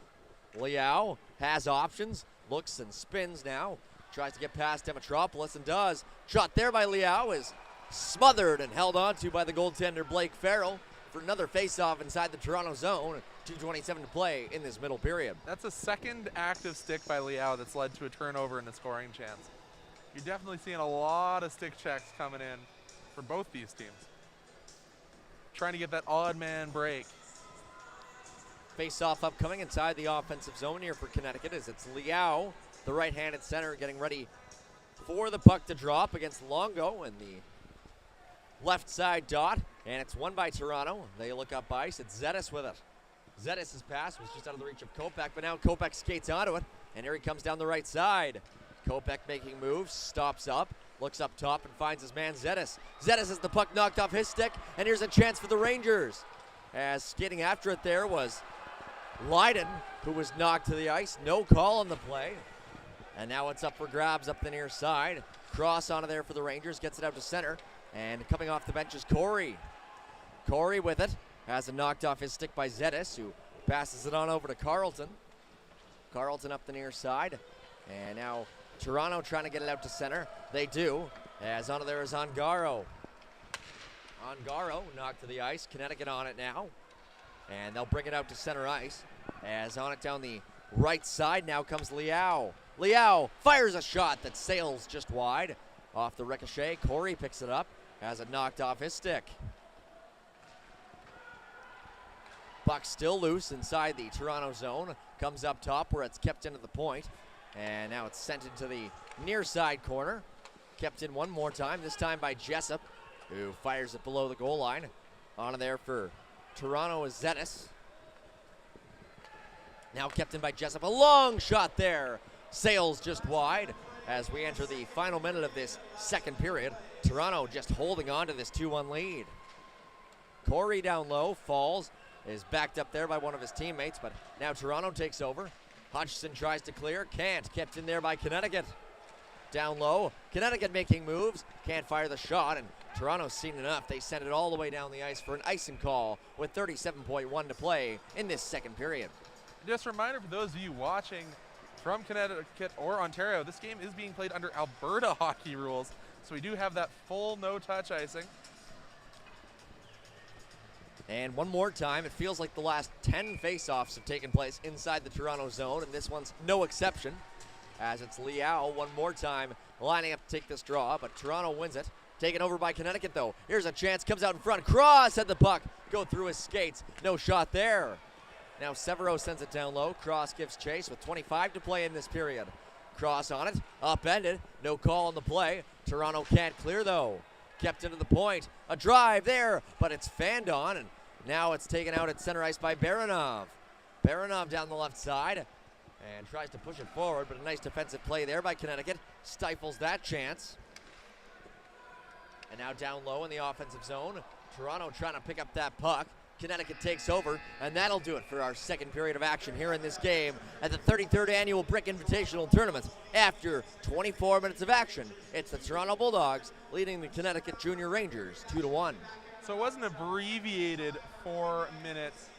Liao has options, looks and spins now. Tries to get past Demetropoulos and does. Shot there by Liao is smothered and held onto by the goaltender Blake Farrell for another face-off inside the Toronto zone. 2:27 to play in this middle period. That's a second active stick by Liao that's led to a turnover and a scoring chance. You're definitely seeing a lot of stick checks coming in for both these teams. Trying to get that odd man break. Face-off upcoming inside the offensive zone here for Connecticut as it's Liao, the right-handed center, getting ready for the puck to drop against Longo, and the left side dot, and it's won by Toronto. They look up ice. It's Zetis with it. Zetis' pass was just out of the reach of Kopech, but now Kopech skates onto it, and here he comes down the right side. Kopech making moves, stops up, looks up top, and finds his man Zetis. Zetis has the puck knocked off his stick, and here's a chance for the Rangers. As skating after it there was Lydon, who was knocked to the ice. No call on the play. And now it's up for grabs up the near side. Cross onto there for the Rangers, gets it out to center. And coming off the bench is Corey. Corey with it. Has it knocked off his stick by Zetis, who passes it on over to Carlton. Carlton up the near side. And now Toronto trying to get it out to center. They do. As onto there is Ongaro. Ongaro knocked to the ice. Connecticut on it now. And they'll bring it out to center ice. As on it down the right side now comes Liao. Liao fires a shot that sails just wide. Off the ricochet. Corey picks it up. Has it knocked off his stick. Puck still loose inside the Toronto zone. Comes up top where it's kept into the point. And now it's sent into the near side corner. Kept in one more time, this time by Jessup, who fires it below the goal line. On there for Toronto is Zetis. Now kept in by Jessup. A long shot there. Sails just wide as we enter the final minute of this second period. Toronto just holding on to this 2-1 lead. Corey down low, falls, is backed up there by one of his teammates, but now Toronto takes over. Hutchison tries to clear, can't. Kept in there by Connecticut. Down low, Connecticut making moves, can't fire the shot, and Toronto's seen enough. They send it all the way down the ice for an icing call with 37.1 to play in this second period. Just a reminder for those of you watching from Connecticut or Ontario, this game is being played under Alberta hockey rules, so we do have that full no-touch icing. And one more time, it feels like the last 10 face-offs have taken place inside the Toronto zone, and this one's no exception, as it's Liao one more time lining up to take this draw, but Toronto wins it. Taken over by Connecticut, though. Here's a chance, comes out in front. Cross at the puck, go through his skates. No shot there. Now Severo sends it down low. Cross gives chase with 25 to play in this period. Cross on it, upended, no call on the play. Toronto can't clear, though. Kept into the point, a drive there, but it's fanned on, and now it's taken out at center ice by Baranov. Baranov down the left side and tries to push it forward, but a nice defensive play there by Connecticut. Stifles that chance. And now down low in the offensive zone. Toronto trying to pick up that puck. Connecticut takes over, and that'll do it for our second period of action here in this game at the 33rd Annual Brick Invitational Tournament. After 24 minutes of action, it's the Toronto Bulldogs leading the Connecticut Junior Rangers 2-1. So it was an abbreviated 4 minutes.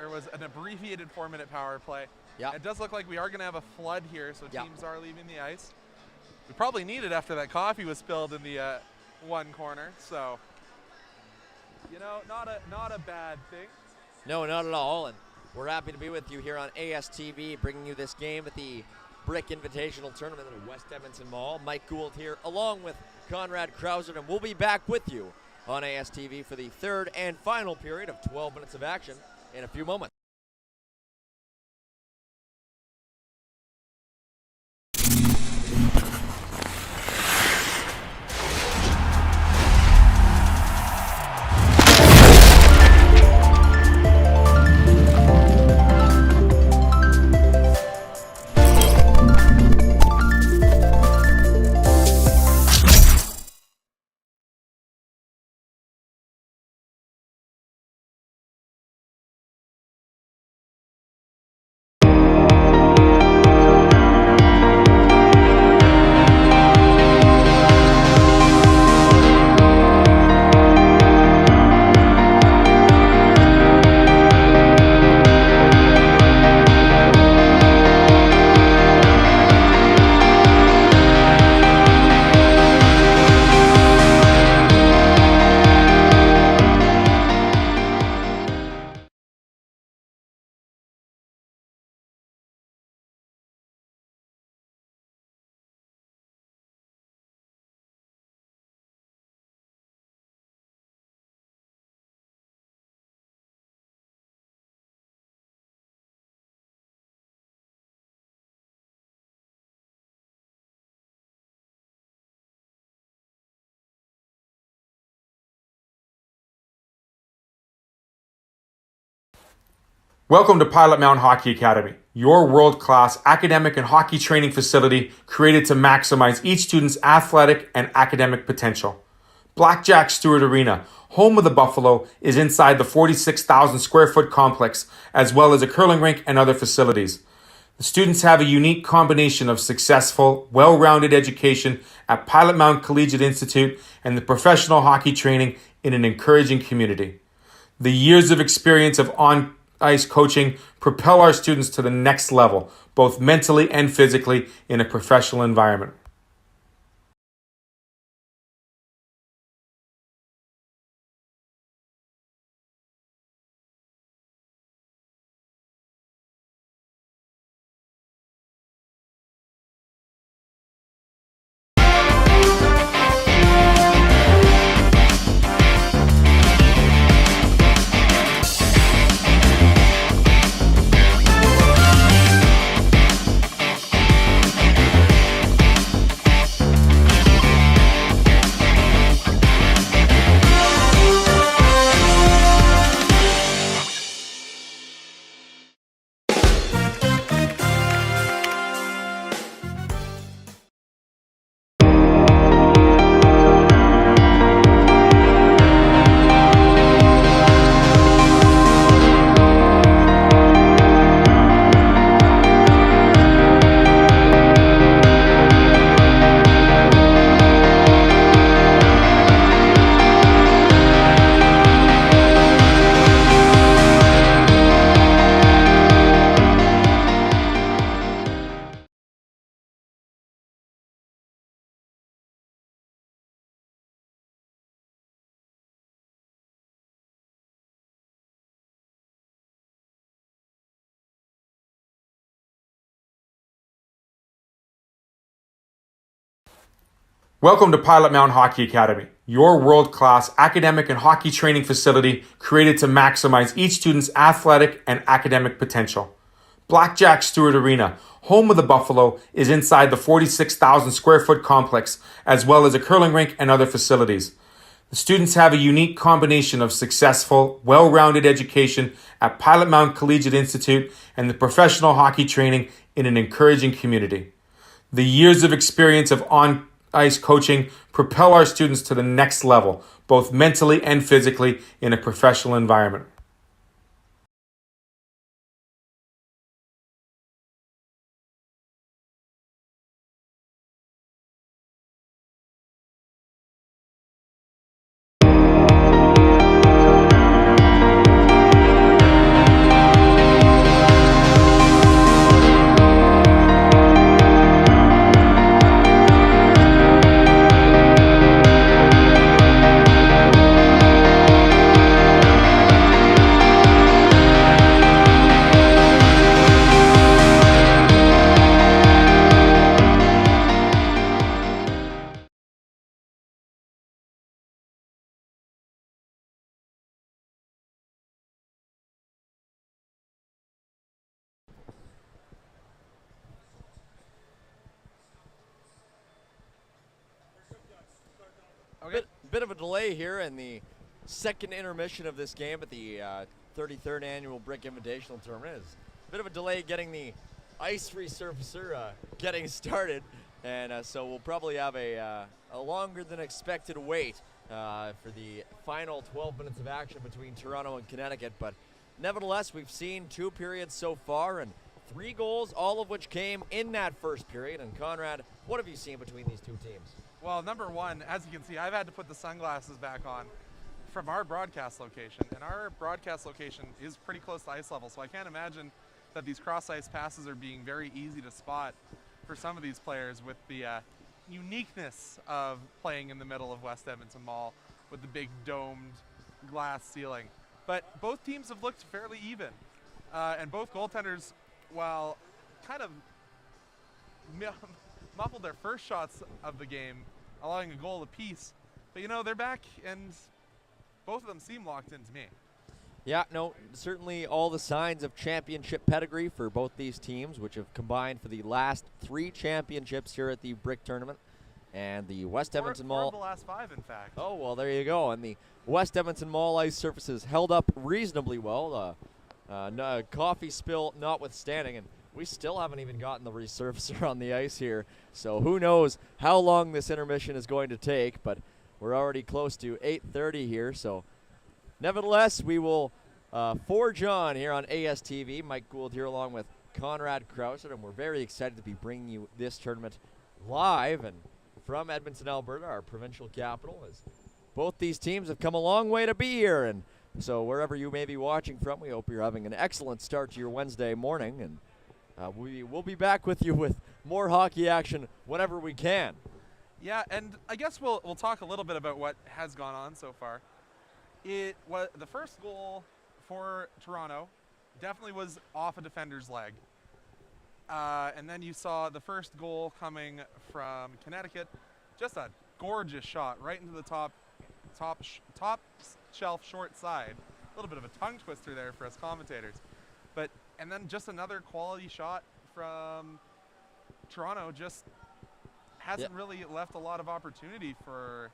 There was an abbreviated 4-minute power play. Yep. It does look like we are going to have a flood here, so Yep. teams are leaving the ice. We probably need it after that coffee was spilled in the one corner, so you know, not a bad thing. No, not at all, and we're happy to be with you here on ASTV, bringing you this game at the Brick Invitational Tournament at West Edmonton Mall. Mike Gould here, along with Conrad Krauser, and we'll be back with you on ASTV for the third and final period of 12 minutes of action in a few moments. Welcome to Pilot Mountain Hockey Academy, your world-class academic and hockey training facility created to maximize each student's athletic and academic potential. Blackjack Stewart Arena, home of the Buffalo, is inside the 46,000 square foot complex, as well as a curling rink and other facilities. The students have a unique combination of successful, well-rounded education at Pilot Mountain Collegiate Institute and the professional hockey training in an encouraging community. The years of experience of on-ice coaching propel our students to the next level, both mentally and physically, in a professional environment. Welcome to Pilot Mountain Hockey Academy, your world-class academic and hockey training facility created to maximize each student's athletic and academic potential. Blackjack Stewart Arena, home of the Buffalo, is inside the 46,000 square foot complex, as well as a curling rink and other facilities. The students have a unique combination of successful, well-rounded education at Pilot Mountain Collegiate Institute and the professional hockey training in an encouraging community. The years of experience of on-ice coaching propel our students to the next level, both mentally and physically, in a professional environment. Bit of a delay here in the second intermission of this game at the 33rd Annual Brick Invitational Tournament. It's a bit of a delay getting the ice resurfacer getting started, and so we'll probably have a longer than expected wait for the final 12 minutes of action between Toronto and Connecticut. But nevertheless, we've seen 2 periods so far and 3 goals, all of which came in that first period. And Conrad, what have you seen between these 2 teams? Well, number one, as you can see, I've had to put the sunglasses back on from our broadcast location, and our broadcast location is pretty close to ice level, so I can't imagine that these cross-ice passes are being very easy to spot for some of these players with the uniqueness of playing in the middle of West Edmonton Mall with the big domed glass ceiling. But both teams have looked fairly even, and both goaltenders, while kind of muffled their first shots of the game, allowing a goal apiece. But you know, they're back, and both of them seem locked in to me. Yeah, no, certainly all the signs of championship pedigree for both these teams, which have combined for the last 3 championships here at the Brick Tournament. And the West Edmonton Mall. 4 of the last 5, in fact. Oh, well, there you go. And the West Edmonton Mall ice surfaces held up reasonably well. Coffee spill notwithstanding, and we still haven't even gotten the resurfacer on the ice here. So who knows how long this intermission is going to take, but we're already close to 8:30 here. So nevertheless, we will forge on here on ASTV. Mike Gould here along with Conrad Krauser, and we're very excited to be bringing you this tournament live and from Edmonton, Alberta, our provincial capital, as both these teams have come a long way to be here. And so wherever you may be watching from, we hope you're having an excellent start to your Wednesday morning, and we will be back with you with more hockey action whenever we can. Yeah, and I guess we'll talk a little bit about what has gone on so far. It was the first goal for Toronto definitely was off a defender's leg. And then you saw the first goal coming from Connecticut. Just a gorgeous shot right into the top shelf short side. A little bit of a tongue twister there for us commentators. And then just another quality shot from Toronto. Just hasn't really left a lot of opportunity for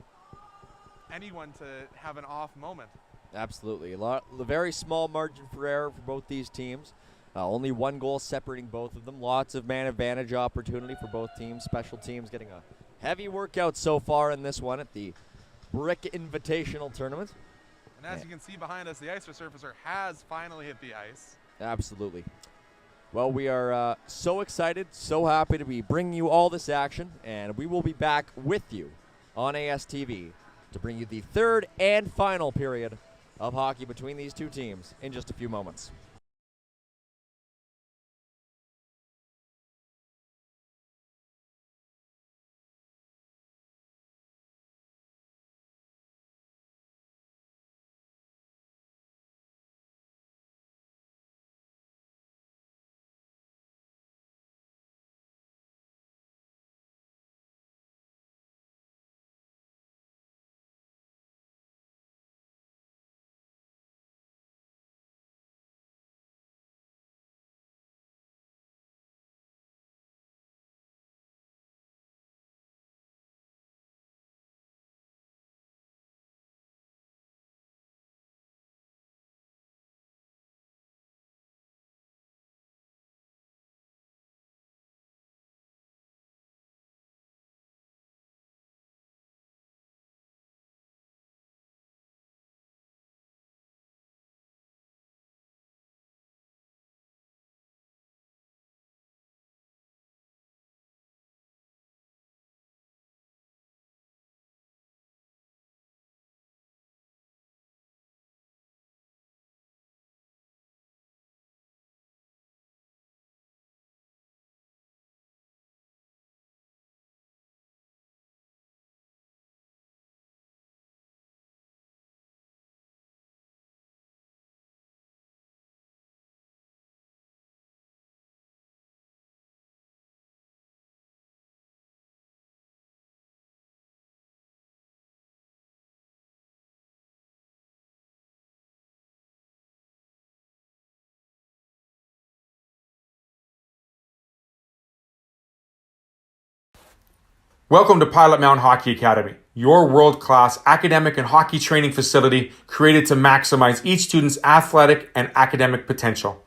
anyone to have an off moment. Absolutely. A very small margin for error for both these teams. Only one goal separating both of them. Lots of man advantage opportunity for both teams. Special teams getting a heavy workout so far in this one at the Brick Invitational Tournament. And as you can see behind us, the ice resurfacer has finally hit the ice. Absolutely. Well, we are so excited, so happy to be bringing you all this action, and we will be back with you on ASTV to bring you the third and final period of hockey between these two teams in just a few moments. Welcome to Pilot Mountain Hockey Academy, your world-class academic and hockey training facility created to maximize each student's athletic and academic potential.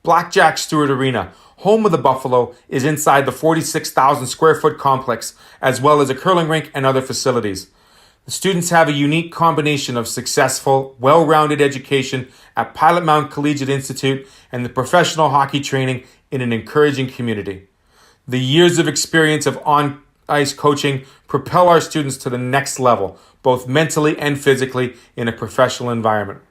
Blackjack Stewart Arena, home of the Buffalo, is inside the 46,000 square foot complex, as well as a curling rink and other facilities. The students have a unique combination of successful, well-rounded education at Pilot Mountain Collegiate Institute and the professional hockey training in an encouraging community. The years of experience of on-ice coaching propel our students to the next level, both mentally and physically, in a professional environment.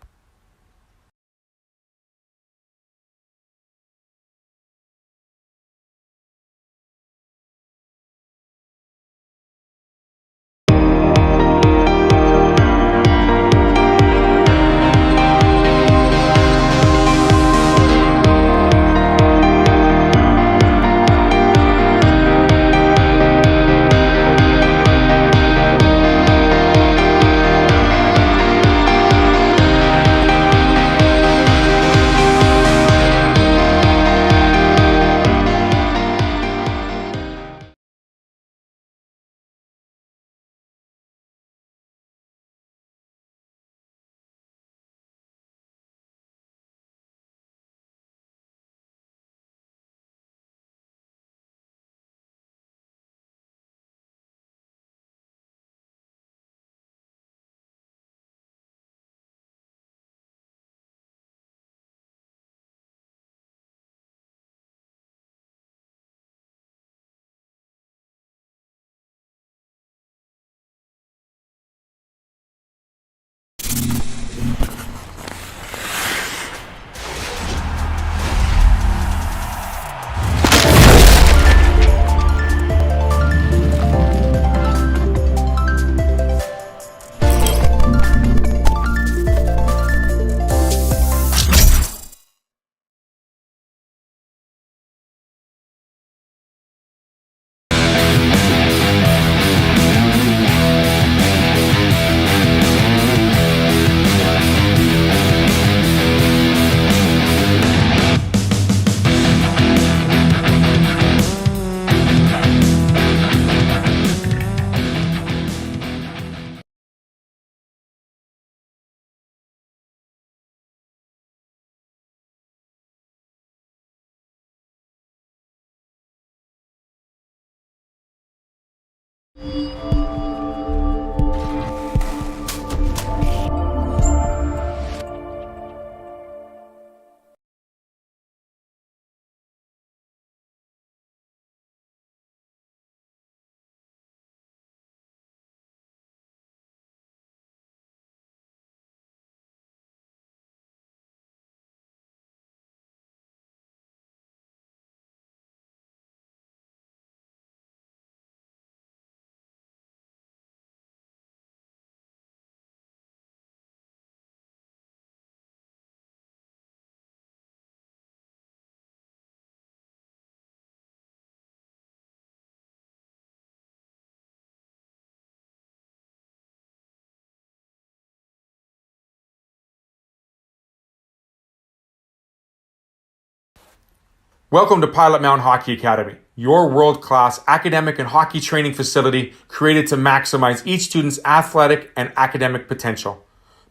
Welcome to Pilot Mountain Hockey Academy, your world-class academic and hockey training facility created to maximize each student's athletic and academic potential.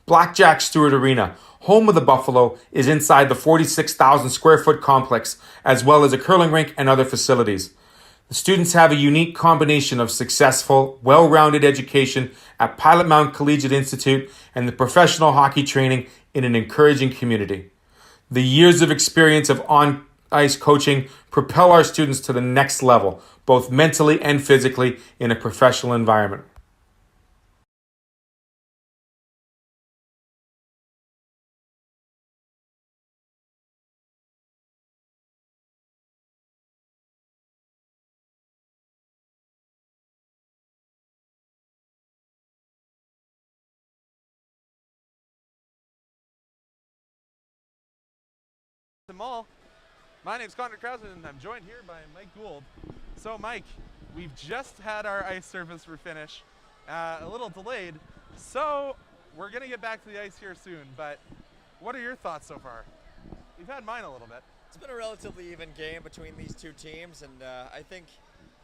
Blackjack Stewart Arena, home of the Buffalo, is inside the 46,000 square foot complex, as well as a curling rink and other facilities. The students have a unique combination of successful, well-rounded education at Pilot Mountain Collegiate Institute and the professional hockey training in an encouraging community. The years of experience of on-ice coaching propel our students to the next level, both mentally and physically, in a professional environment. Mall. My name's Connor Krausen and I'm joined here by Mike Gould. So Mike, we've just had our ice surface refinish, a little delayed, so we're gonna get back to the ice here soon, but what are your thoughts so far? We've had mine a little bit. It's been a relatively even game between these two teams, and I think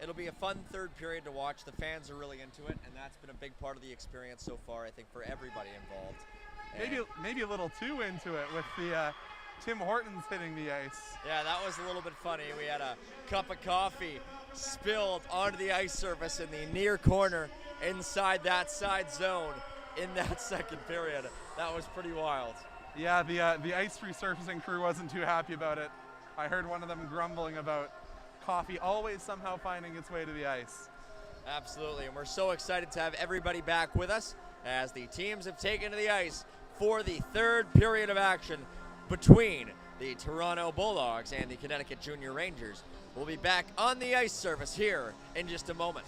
it'll be a fun third period to watch. The fans are really into it, and that's been a big part of the experience so far, I think, for everybody involved. Maybe a little too into it with the Tim Hortons hitting the ice. Yeah, that was a little bit funny. We had a cup of coffee spilled onto the ice surface in the near corner inside that side zone in that second period. That was pretty wild. Yeah, the ice resurfacing crew wasn't too happy about it. I heard one of them grumbling about coffee always somehow finding its way to the ice. Absolutely, and we're so excited to have everybody back with us as the teams have taken to the ice for the third period of action between the Toronto Bulldogs and the Connecticut Junior Rangers. We'll be back on the ice surface here in just a moment.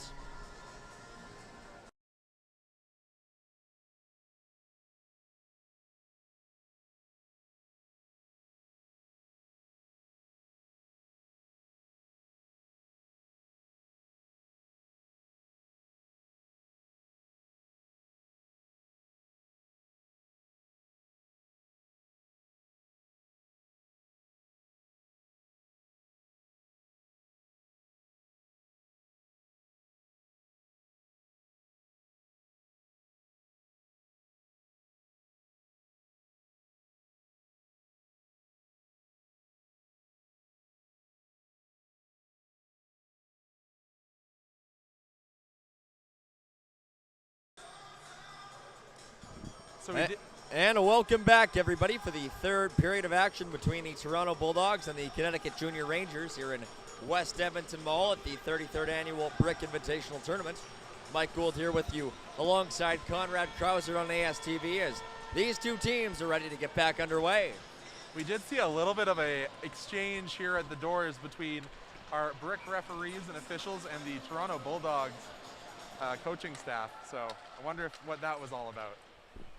And welcome back, everybody, for the third period of action between the Toronto Bulldogs and the Connecticut Junior Rangers here in West Edmonton Mall at the 33rd Annual Brick Invitational Tournament. Mike Gould here with you alongside Conrad Krauser on ASTV as these two teams are ready to get back underway. We did see a little bit of a exchange here at the doors between our Brick referees and officials and the Toronto Bulldogs coaching staff, so I wonder what that was all about.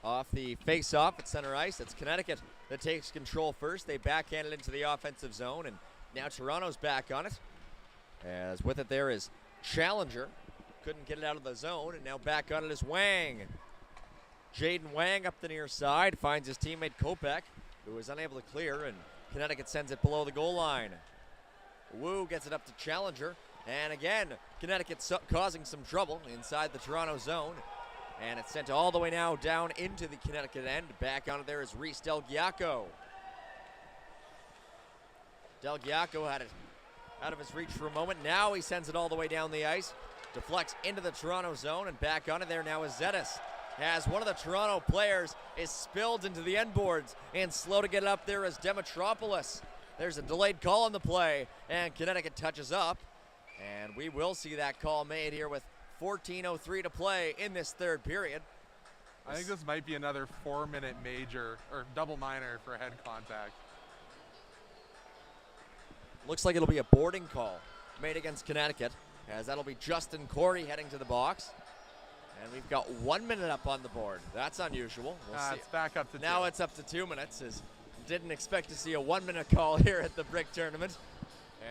Off the face-off at center ice, it's Connecticut that takes control first. They backhand it into the offensive zone, and now Toronto's back on it. As with it there is Challenger. Couldn't get it out of the zone, and now back on it is Wang. Jaden Wang up the near side, finds his teammate Kopech, who is unable to clear, and Connecticut sends it below the goal line. Wu gets it up to Challenger, and again, Connecticut causing some trouble inside the Toronto zone. And it's sent all the way now down into the Connecticut end. Back on it there is Reese Del Giacco. Del Giacco had it out of his reach for a moment. Now he sends it all the way down the ice Deflects into the Toronto zone, and back on it there now is Zetis. As one of the Toronto players is spilled into the end boards, and slow to get it up there is Demetropoulos. There's a delayed call on the play, and Connecticut touches up. And we will see that call made here with 14:03 to play in this third period. I think this might be another 4-minute major or double minor for head contact. Looks like it'll be a boarding call made against Connecticut, as that'll be Justin Corey heading to the box. And we've got 1 minute up on the board. That's unusual. We'll see. It's back up to now 2. it's up to 2 minutes. As didn't expect to see a 1 minute call here at the Brick Tournament.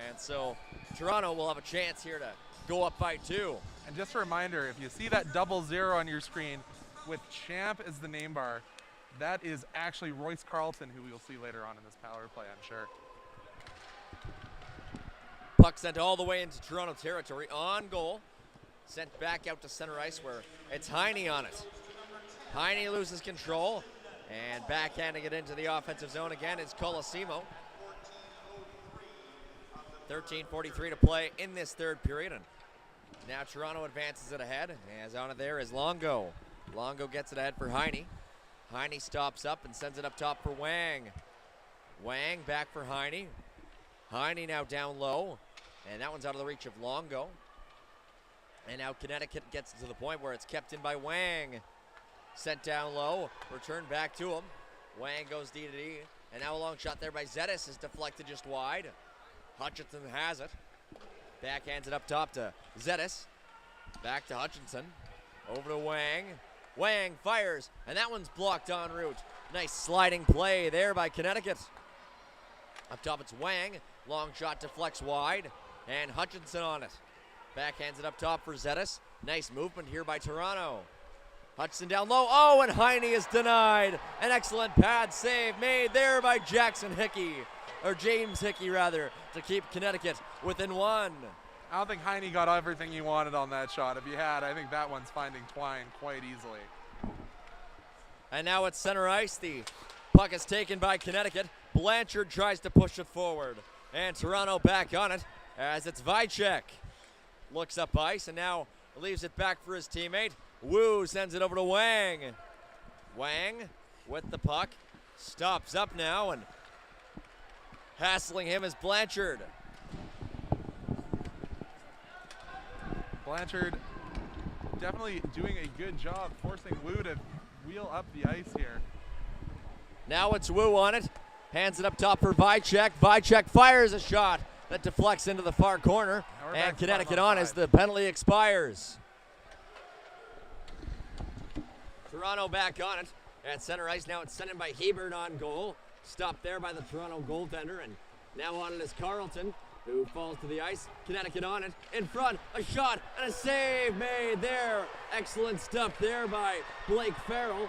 And so Toronto will have a chance here to go up by 2. And just a reminder, if you see that 00 on your screen with Champ as the name bar, that is actually Royce Carlton, who we'll see later on in this power play, I'm sure. Puck sent all the way into Toronto territory on goal. Sent back out to center ice where it's Heine on it. Heine loses control, and backhanding it into the offensive zone again is Colosimo. 13:43 to play in this third period, and now Toronto advances it ahead. As on it there is Longo. Longo gets it ahead for Heine. Heine stops up and sends it up top for Wang. Wang back for Heine. Heine now down low, and that one's out of the reach of Longo. And now Connecticut gets to the point where it's kept in by Wang. Sent down low, returned back to him. Wang goes D to D, and now a long shot there by Zetis is deflected just wide. Hutchinson has it. Backhands it up top to Zetis. Back to Hutchinson. Over to Wang. Wang fires, and that one's blocked en route. Nice sliding play there by Connecticut. Up top it's Wang. Long shot deflects wide, and Hutchinson on it. Backhands it up top for Zetis. Nice movement here by Toronto. Hutchinson down low. Oh, and Heine is denied. An excellent pad save made there by Jackson Hickey, or James Hickey rather, to keep Connecticut within 1. I don't think Heine got everything he wanted on that shot. If he had, I think that one's finding twine quite easily. And now it's center ice. The puck is taken by Connecticut. Blanchard tries to push it forward, and Toronto back on it as it's Vicek. Looks up ice and now leaves it back for his teammate. Wu sends it over to Wang. Wang with the puck. Stops up now, and hassling him is Blanchard. Blanchard definitely doing a good job forcing Wu to wheel up the ice here. Now it's Wu on it. Hands it up top for Vicek. Vicek fires a shot that deflects into the far corner. And Connecticut on as the penalty expires. Toronto back on it at center ice. Now it's sent in by Hebert on goal. Stopped there by the Toronto goaltender. And now on it is Carlton, who falls to the ice. Connecticut on it. In front, a shot and a save made there. Excellent stuff there by Blake Farrell.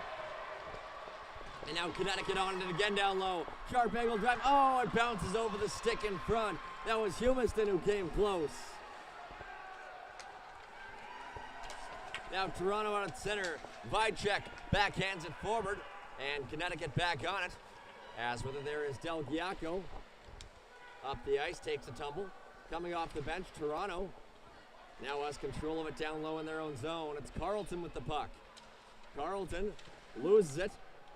And now Connecticut on it again down low. Sharp angle drive. Oh, it bounces over the stick in front. That was Humiston who came close. Now Toronto on its center. Vicek backhands it forward. And Connecticut back on it. As with it there is Del Giacco. Up the ice, takes a tumble. Coming off the bench, Toronto now has control of it down low in their own zone. It's Carlton with the puck. Carlton loses it.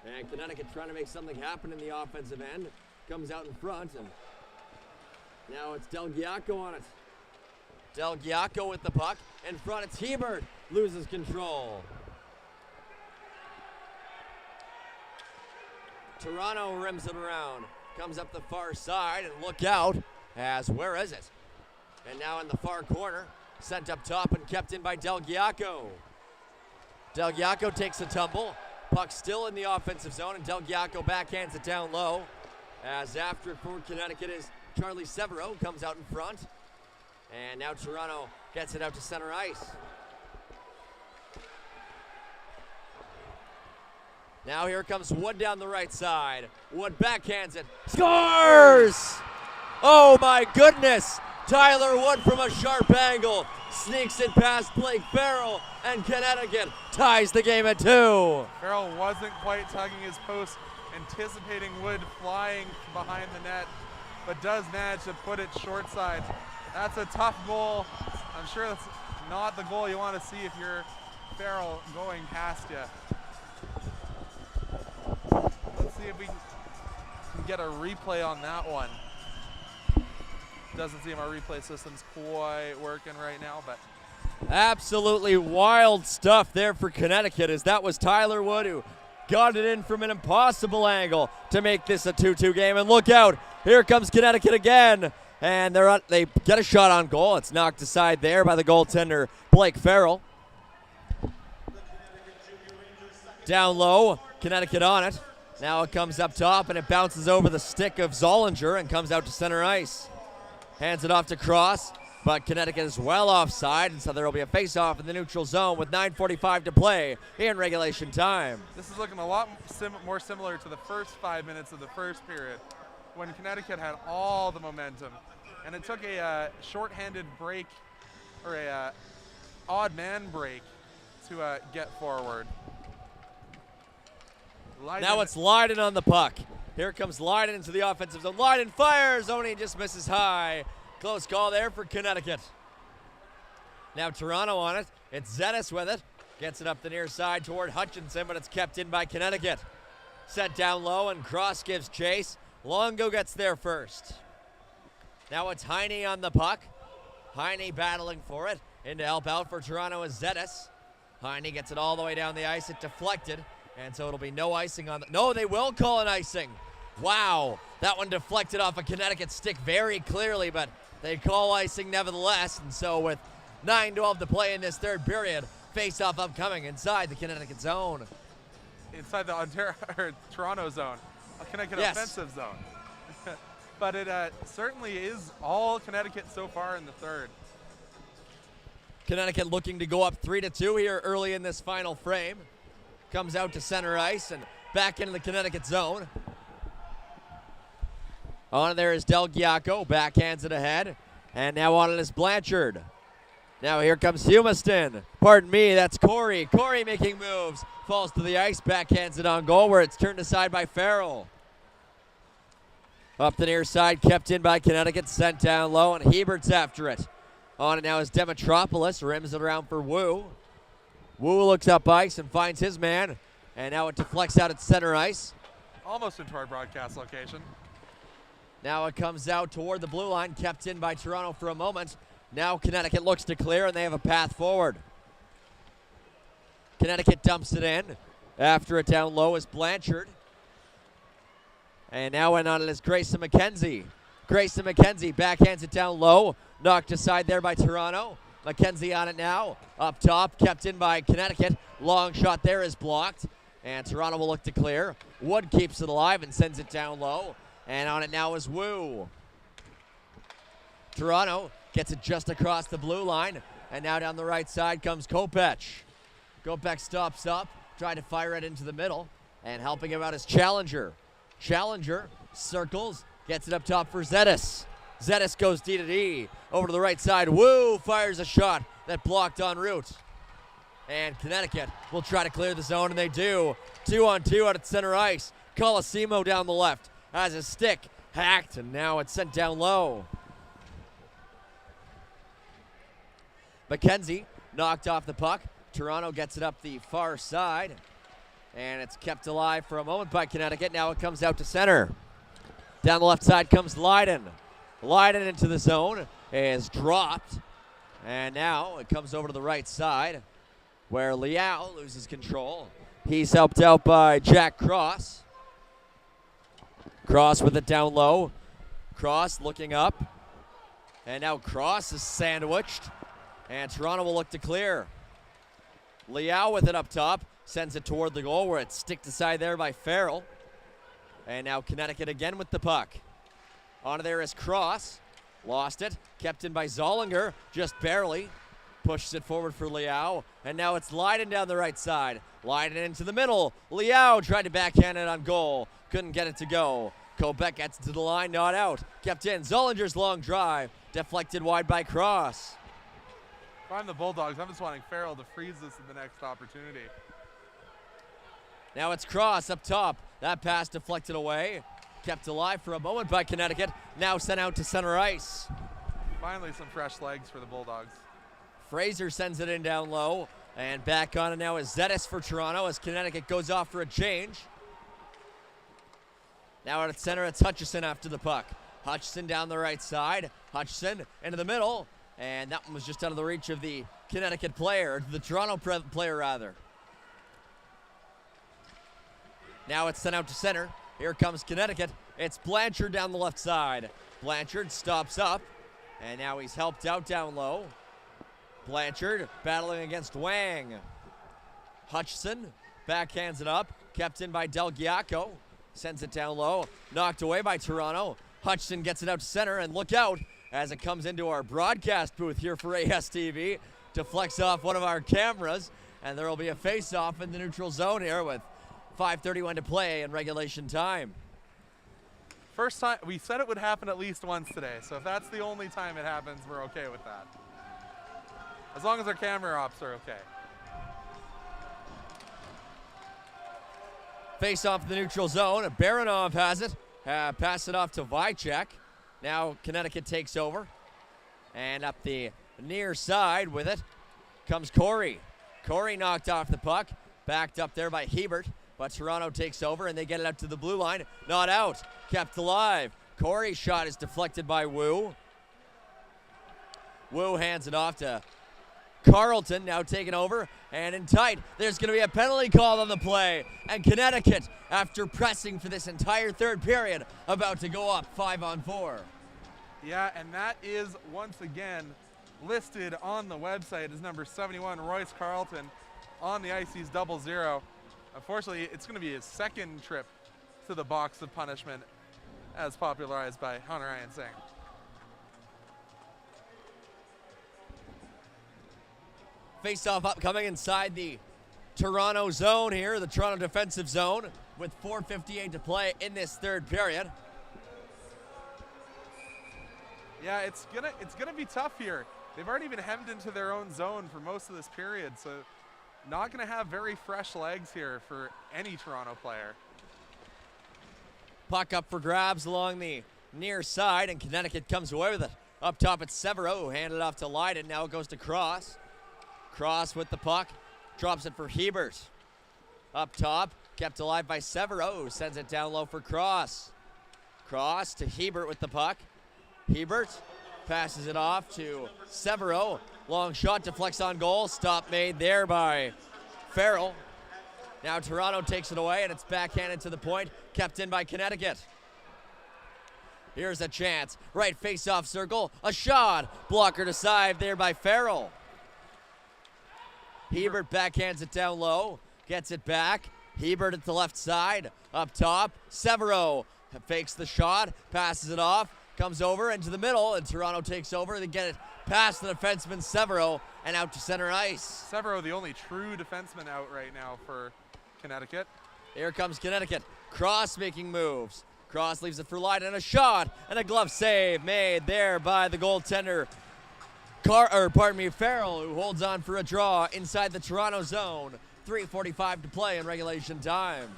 And Connecticut trying to make something happen in the offensive end. Comes out in front, and now it's Del Giacco on it. Del Giacco with the puck. In front, it's Hebert. Loses control. Toronto rims it around. Comes up the far side, and look out, as where is it? And now in the far corner, sent up top and kept in by Del Giacco. Del Giacco takes a tumble. Puck still in the offensive zone, and Del Giacco backhands it down low. As after it for Connecticut is Charlie Severo, comes out in front. And now Toronto gets it out to center ice. Now here comes Wood down the right side. Wood backhands it. Scores! Oh my goodness! Tyler Wood from a sharp angle sneaks it past Blake Farrell, and Connecticut ties the game at 2. Farrell wasn't quite tugging his post, anticipating Wood flying behind the net, but does manage to put it short side. That's a tough goal. I'm sure that's not the goal you want to see if you're Farrell going past you. Let's see if we can get a replay on that one. Doesn't seem our replay system's quite working right now, but Absolutely wild stuff there for Connecticut, as that was Tyler Wood who got it in from an impossible angle to make this a 2-2 game. And look out, here comes Connecticut again. And they get a shot on goal. It's knocked aside there by the goaltender, Blake Farrell. Down low, Connecticut on it. Now it comes up top and it bounces over the stick of Zollinger and comes out to center ice. Hands it off to Cross, but Connecticut is well offside, and so there will be a face-off in the neutral zone with 9:45 to play in regulation time. this is looking a lot more similar to the first 5 minutes of the first period when Connecticut had all the momentum. And it took a shorthanded break, or a odd man break, to get forward. Now it's Leiden on the puck. Here comes Leiden into the offensive zone. Leiden fires, only just misses high. Close call there for Connecticut. Now Toronto on it. It's Zettis with it. Gets it up the near side toward Hutchinson, but it's kept in by Connecticut. Sent down low, and Cross gives chase. Longo gets there first. Now it's Heine on the puck. Heine battling for it. In to help out for Toronto is Zettis. Heine gets it all the way down the ice. It deflected. And so it'll be no icing on the... No, they will call an icing. Wow. That one deflected off a Connecticut stick very clearly, but they call icing nevertheless. And so with 9:12 to play in this third period, face-off upcoming inside the Connecticut zone. Inside the Toronto zone, a Connecticut offensive zone. But it certainly is all Connecticut so far in the third. Connecticut looking to go up 3-2 here early in this final frame. Comes out to center ice and back into the Connecticut zone. On there is Del Giacco, backhands it ahead. And now on it is Blanchard. Now here comes Humiston. Pardon me, that's Corey. Corey making moves. Falls to the ice, backhands it on goal where it's turned aside by Farrell. Up the near side, kept in by Connecticut, sent down low, and Hebert's after it. On it now is Demetropoulos, rims it around for Wu. Wu looks up ice and finds his man, and now it deflects out at center ice. Almost into our broadcast location. Now it comes out toward the blue line, kept in by Toronto for a moment. Now Connecticut looks to clear, and they have a path forward. Connecticut dumps it in. After it down low is Blanchard. And now in on it is Grayson McKenzie. Grayson McKenzie backhands it down low. Knocked aside there by Toronto. McKenzie on it now. Up top, kept in by Connecticut. Long shot there is blocked. And Toronto will look to clear. Wood keeps it alive and sends it down low. And on it now is Wu. Toronto gets it just across the blue line. And now down the right side comes Kopech. Kopech stops up, trying to fire it into the middle. And helping him out is Challenger. Challenger circles, gets it up top for Zettis. Zettis goes D to D. Over to the right side. Wu fires a shot that blocked en route. And Connecticut will try to clear the zone, and they do. 2-on-2 out at center ice. Colosimo down the left has his stick hacked, and now it's sent down low. McKenzie knocked off the puck. Toronto gets it up the far side. And it's kept alive for a moment by Connecticut. Now it comes out to center. Down the left side comes Leiden. Leiden into the zone is dropped. And now it comes over to the right side where Liao loses control. He's helped out by Jack Cross. Cross with it down low. Cross looking up. And now Cross is sandwiched. And Toronto will look to clear. Liao with it up top. Sends it toward the goal where it's sticked aside there by Farrell. And now Connecticut again with the puck. On there is Cross. Lost it. Kept in by Zollinger. Just barely. Pushes it forward for Liao. And now it's Leiden down the right side. Leiden into the middle. Liao tried to backhand it on goal. Couldn't get it to go. Kopech gets to the line, not out. Kept in. Zollinger's long drive. Deflected wide by Cross. If I'm the Bulldogs, I'm just wanting Farrell to freeze this in the next opportunity. Now it's Cross up top. That pass deflected away. Kept alive for a moment by Connecticut. Now sent out to center ice. Finally some fresh legs for the Bulldogs. Fraser sends it in down low. And back on it now is Zetis for Toronto as Connecticut goes off for a change. Now at center, it's Hutchison after the puck. Hutchison down the right side. Hutchison into the middle. And that one was just out of the reach of the Connecticut player, the Toronto player rather. Now it's sent out to center. Here comes Connecticut. It's Blanchard down the left side. Blanchard stops up. And now he's helped out down low. Blanchard battling against Wang. Hutchison backhands it up. Kept in by Del Giacco. Sends it down low. Knocked away by Toronto. Hutchison gets it out to center. And look out as it comes into our broadcast booth here for ASTV to flex off one of our cameras. And there will be a face-off in the neutral zone here with 5:31 to play in regulation time. First time, we said it would happen at least once today. So if that's the only time it happens, we're okay with that. As long as our camera ops are okay. Face off the neutral zone. Baranov has it. Pass it off to Vychek. Now Connecticut takes over. And up the near side with it comes Corey. Corey knocked off the puck. Backed up there by Hebert. But Toronto takes over and they get it out to the blue line. Not out. Kept alive. Corey's shot is deflected by Wu. Wu hands it off to Carlton, now taking over, and in tight. There's going to be a penalty call on the play. And Connecticut, after pressing for this entire third period, about to go up 5-on-4. Yeah, and that is once again listed on the website as number 71, Royce Carlton, on the ice. He's 0-0. Unfortunately, it's going to be his second trip to the box of punishment, as popularized by Hunter Ryan Singh. Face-off upcoming inside the Toronto zone here, the Toronto defensive zone, with 4:58 to play in this third period. Yeah, it's gonna be tough here. They've already been hemmed into their own zone for most of this period, so not gonna have very fresh legs here for any Toronto player. Puck up for grabs along the near side, and Connecticut comes away with it. Up top, it's Severo, handed off to Leiden. Now it goes to Cross. Cross with the puck, drops it for Hebert. Up top, kept alive by Severo, sends it down low for Cross. Cross to Hebert with the puck. Hebert passes it off to Severo. Long shot, deflects on goal. Stop made there by Farrell. Now Toronto takes it away, and it's backhanded to the point, kept in by Connecticut. Here's a chance. Right face-off circle, a shot. Blocker to side there by Farrell. Hebert backhands it down low, gets it back. Hebert at the left side, up top. Severo fakes the shot, passes it off, comes over into the middle, and Toronto takes over. They get it past the defenseman Severo and out to center ice. Severo, the only true defenseman out right now for Connecticut. Here comes Connecticut. Cross making moves. Cross leaves it for Leiden, and a shot, and a glove save made there by the goaltender. Farrell, who holds on for a draw inside the Toronto zone. 3:45 to play in regulation time.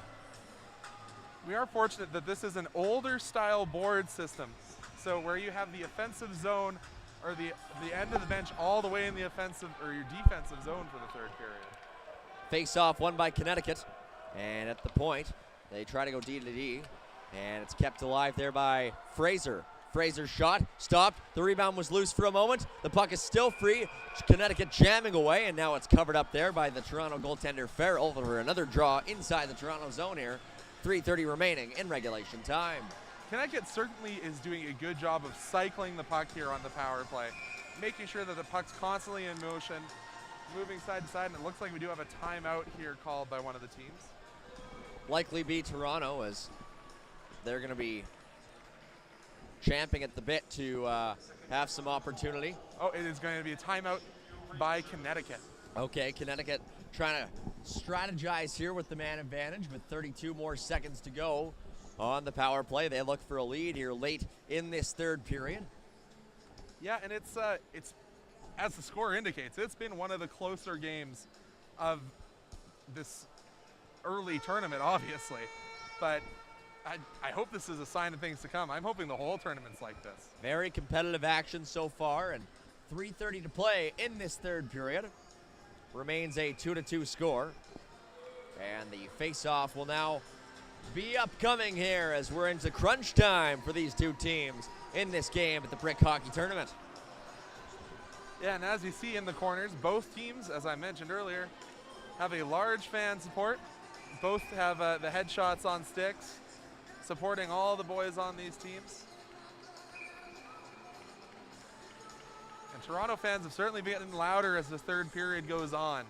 We are fortunate that this is an older style board system. So where you have the offensive zone or the end of the bench all the way in the offensive or your defensive zone for the third period. Face off won by Connecticut. And at the point, they try to go D to D. And it's kept alive there by Fraser. Fraser's shot stopped. The rebound was loose for a moment. The puck is still free. Connecticut jamming away, and now it's covered up there by the Toronto goaltender Farrell for another draw inside the Toronto zone here. 3:30 remaining in regulation time. Connecticut certainly is doing a good job of cycling the puck here on the power play, making sure that the puck's constantly in motion, moving side to side, and it looks like we do have a timeout here called by one of the teams. Likely be Toronto, as they're going to be champing at the bit to have some opportunity. Oh, it is going to be a timeout by Connecticut. Okay, Connecticut trying to strategize here with the man advantage with 32 more seconds to go on the power play. They look for a lead here late in this third period. Yeah, and it's as the score indicates, it's been one of the closer games of this early tournament, obviously. But I hope this is a sign of things to come. I'm hoping the whole tournament's like this. Very competitive action so far, and 3:30 to play in this third period. Remains a 2-2 score. And the face-off will now be upcoming here as we're into crunch time for these two teams in this game at the Brick Hockey Tournament. Yeah, and as you see in the corners, both teams, as I mentioned earlier, have a large fan support. Both have the headshots on sticks, supporting all the boys on these teams. And Toronto fans have certainly been getting louder as the third period goes on.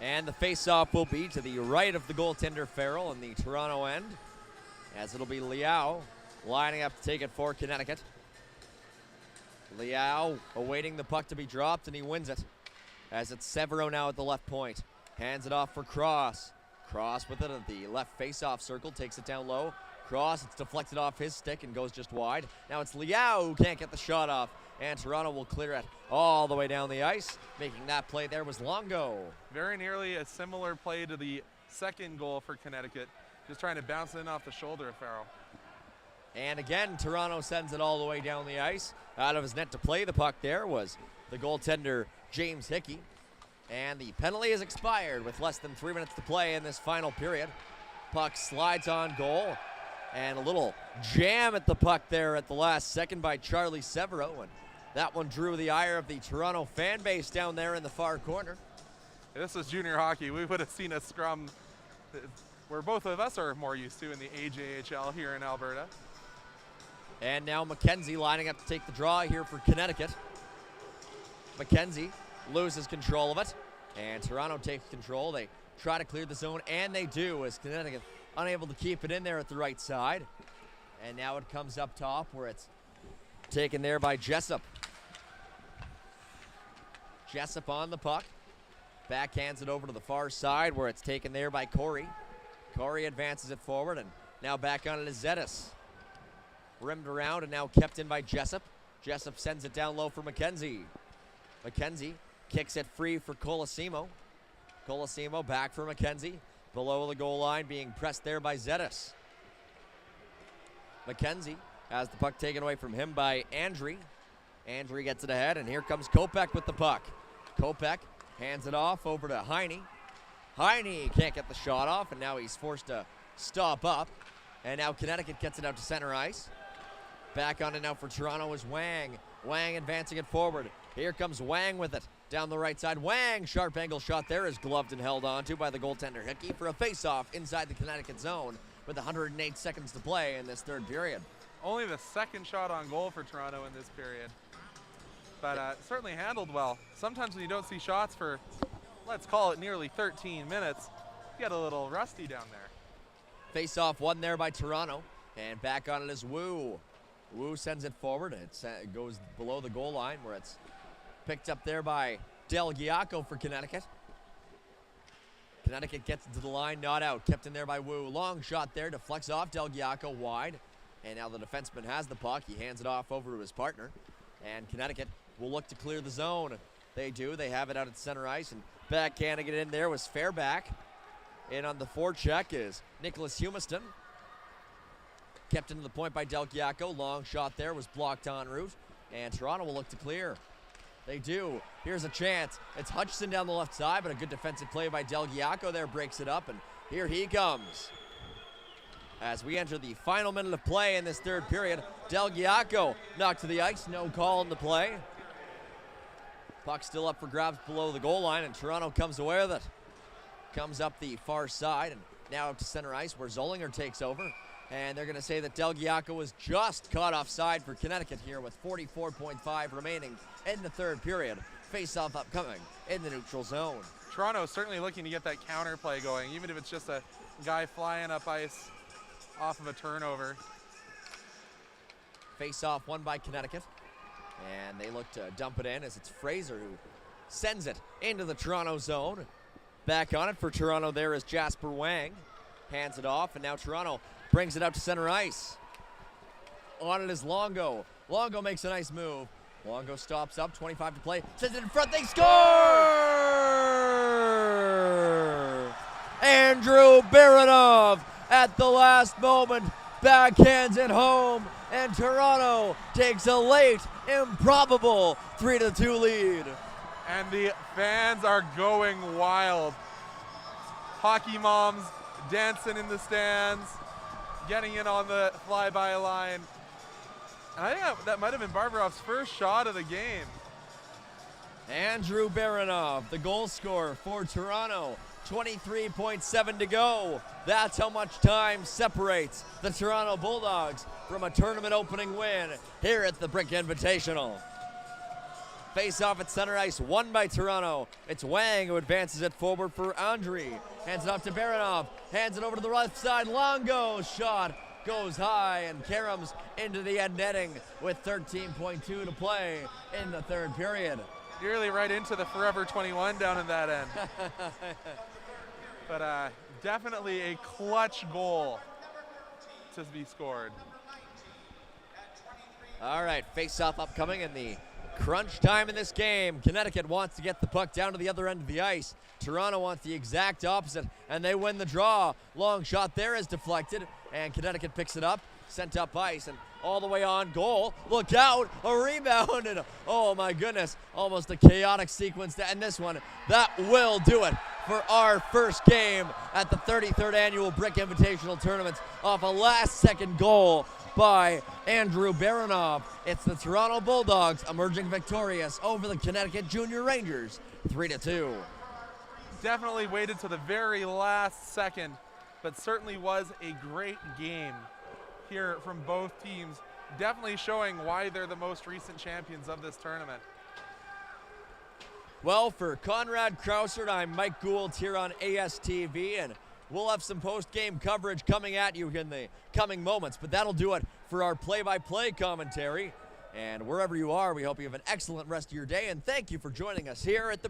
And the face-off will be to the right of the goaltender Farrell on the Toronto end, as it'll be Liao lining up to take it for Connecticut. Liao awaiting the puck to be dropped, and he wins it, as it's Severo now at the left point. Hands it off for Cross. Cross with it at the left face-off circle, takes it down low. Cross, it's deflected off his stick and goes just wide. Now it's Liao who can't get the shot off, and Toronto will clear it all the way down the ice. Making that play there was Longo. Very nearly a similar play to the second goal for Connecticut, just trying to bounce it in off the shoulder of Farrell. And again, Toronto sends it all the way down the ice. Out of his net to play the puck there was the goaltender James Hickey. And the penalty has expired with less than 3 minutes to play in this final period. Puck slides on goal. And a little jam at the puck there at the last second by Charlie Severo. And that one drew the ire of the Toronto fan base down there in the far corner. If this was junior hockey, we would have seen a scrum where both of us are more used to in the AJHL here in Alberta. And now McKenzie lining up to take the draw here for Connecticut. McKenzie loses control of it, and Toronto takes control. They try to clear the zone, and they do, as Connecticut unable to keep it in there at the right side. And now it comes up top where it's taken there by Jessup. Jessup on the puck. Backhands it over to the far side where it's taken there by Corey. Corey advances it forward, and now back on it is Zetis. Rimmed around and now kept in by Jessup. Jessup sends it down low for McKenzie. McKenzie kicks it free for Colosimo. Colosimo back for McKenzie. Below the goal line, being pressed there by Zetis. McKenzie has the puck taken away from him by Andre. Andre gets it ahead, and here comes Kopech with the puck. Kopech hands it off over to Heine. Heine can't get the shot off, and now he's forced to stop up. And now Connecticut gets it out to center ice. Back on it now for Toronto is Wang. Wang advancing it forward. Here comes Wang with it. Down the right side, Wang, sharp angle shot there is gloved and held onto by the goaltender Hickey for a face-off inside the Connecticut zone with 108 seconds to play in this third period. Only the second shot on goal for Toronto in this period, but certainly handled well. Sometimes when you don't see shots for, let's call it nearly 13 minutes, you get a little rusty down there. Face-off won there by Toronto, and back on it is Wu. Wu sends it forward, and it goes below the goal line where it's picked up there by Del Giaco for Connecticut. Connecticut gets into the line, not out. Kept in there by Wu. Long shot there, deflects off Del Giaco wide. And now the defenseman has the puck. He hands it off over to his partner. And Connecticut will look to clear the zone. They do. They have it out at center ice. And backhanding it in there was Fairback. In on the forecheck is Nicholas Humiston. Kept into the point by Del Giaco. Long shot there was blocked en route. And Toronto will look to clear. They do. Here's a chance. It's Hutchison down the left side, but a good defensive play by Del Giaco there breaks it up, and here he comes. As we enter the final minute of play in this third period, Del Giaco knocked to the ice, no call in the play. Puck still up for grabs below the goal line, and Toronto comes away with it. Comes up the far side, and now up to center ice where Zollinger takes over. And they're going to say that Del Giaco was just caught offside for Connecticut here with 44.5 remaining in the third period. Face-off upcoming in the neutral zone. Toronto is certainly looking to get that counter play going, even if it's just a guy flying up ice off of a turnover. Face-off won by Connecticut. And they look to dump it in as it's Fraser who sends it into the Toronto zone. Back on it for Toronto there is Jasper Wang. Hands it off, and now Toronto brings it out to center ice. On it is Longo. Longo makes a nice move. Longo stops up, 25 to play, sends it in front, they score! Andrew Baranov at the last moment backhands it home, and Toronto takes a late, improbable 3-2 lead. And the fans are going wild. Hockey moms dancing in the stands, getting in on the flyby line. And I think that might have been Barbarov's first shot of the game. Andrew Baranov, the goal scorer for Toronto. 23.7 to go. That's how much time separates the Toronto Bulldogs from a tournament opening win here at the Brink Invitational. Face off at center ice, won by Toronto. It's Wang who advances it forward for Andre. Hands it off to Baranov, hands it over to the left side. Longo shot goes high and caroms into the end netting with 13.2 to play in the third period. Nearly right into the Forever 21 down in that end. But definitely a clutch goal to be scored. All right, face-off upcoming in the crunch time in this game. Connecticut wants to get the puck down to the other end of the ice. Toronto wants the exact opposite, and they win the draw. Long shot there is deflected, and Connecticut picks it up, sent up ice, and all the way on goal. Look out, a rebound, and oh my goodness, almost a chaotic sequence to end this one. That will do it for our first game at the 33rd Annual Brick Invitational Tournament off a last-second goal by Andrew Baranov. It's the Toronto Bulldogs emerging victorious over the Connecticut Junior Rangers, 3-2. Definitely waited to the very last second, but certainly was a great game here from both teams, definitely showing why they're the most recent champions of this tournament. Well, for Conrad Krausert, I'm Mike Gould here on ASTV, and we'll have some post-game coverage coming at you in the coming moments, but that'll do it for our play-by-play commentary. And wherever you are, we hope you have an excellent rest of your day, and thank you for joining us here at the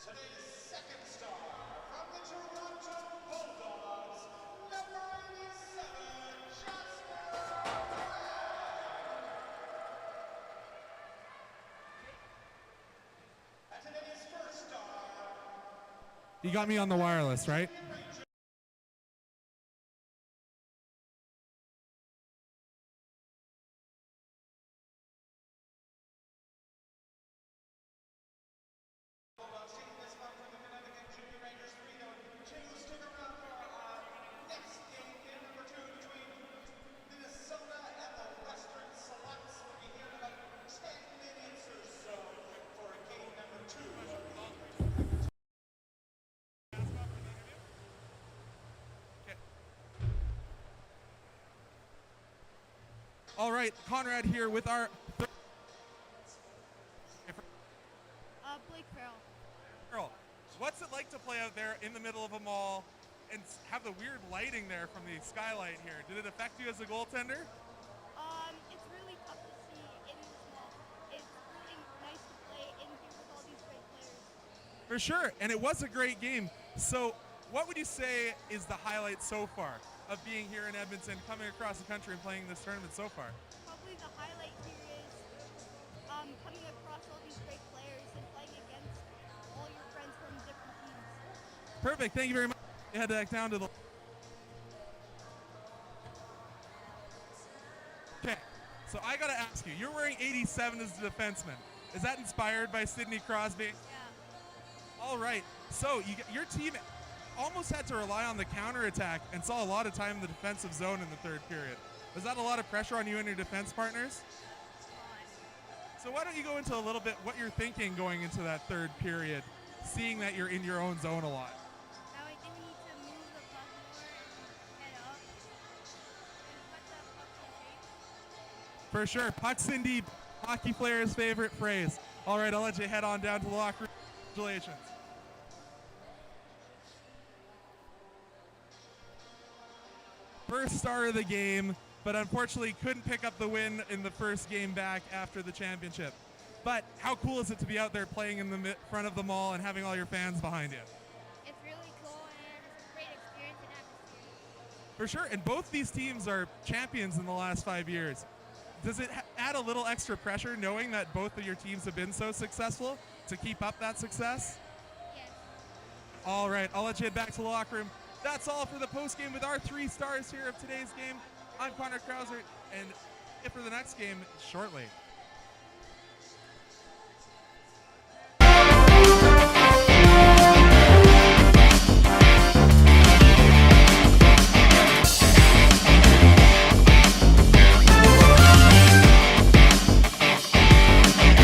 Today's second star from the Toronto Bulldogs, number 87, Jasper. And today's first star. You got me on the wireless, right? All right, Conrad here with our Blake Farrell. girl. What's it like to play out there in the middle of a mall and have the weird lighting there from the skylight here? Did it affect you as a goaltender? It's really tough to see in this mall. It's really nice to play in here with all these great players. For sure, and it was a great game. So what would you say is the highlight so far of being here in Edmonton, coming across the country and playing this tournament so far? Probably the highlight here is coming across all these great players and playing against all your friends from different teams. Perfect, thank you very much. Head back down to the... Okay, so I gotta ask you, you're wearing 87 as a defenseman. Is that inspired by Sidney Crosby? Yeah. All right, so your team almost had to rely on the counterattack and saw a lot of time in the defensive zone in the third period. Was that a lot of pressure on you and your defense partners? So why don't you go into a little bit what you're thinking going into that third period, seeing that you're in your own zone a lot? Now I think we need to move the puck more and head up and let the puck in shape. For sure, pucks in deep, hockey player's favorite phrase. All right, I'll let you head on down to the locker room. Congratulations. First star of the game, but unfortunately couldn't pick up the win in the first game back after the championship. But how cool is it to be out there playing in the front of the mall and having all your fans behind you? It's really cool and it's a great experience and atmosphere. For sure, and both these teams are champions in the last 5 years. Does it add a little extra pressure knowing that both of your teams have been so successful to keep up that success? Yes. All right, I'll let you head back to the locker room. That's all for the post game with our 3 stars here of today's game. I'm Connor Krauser, and for the next game shortly.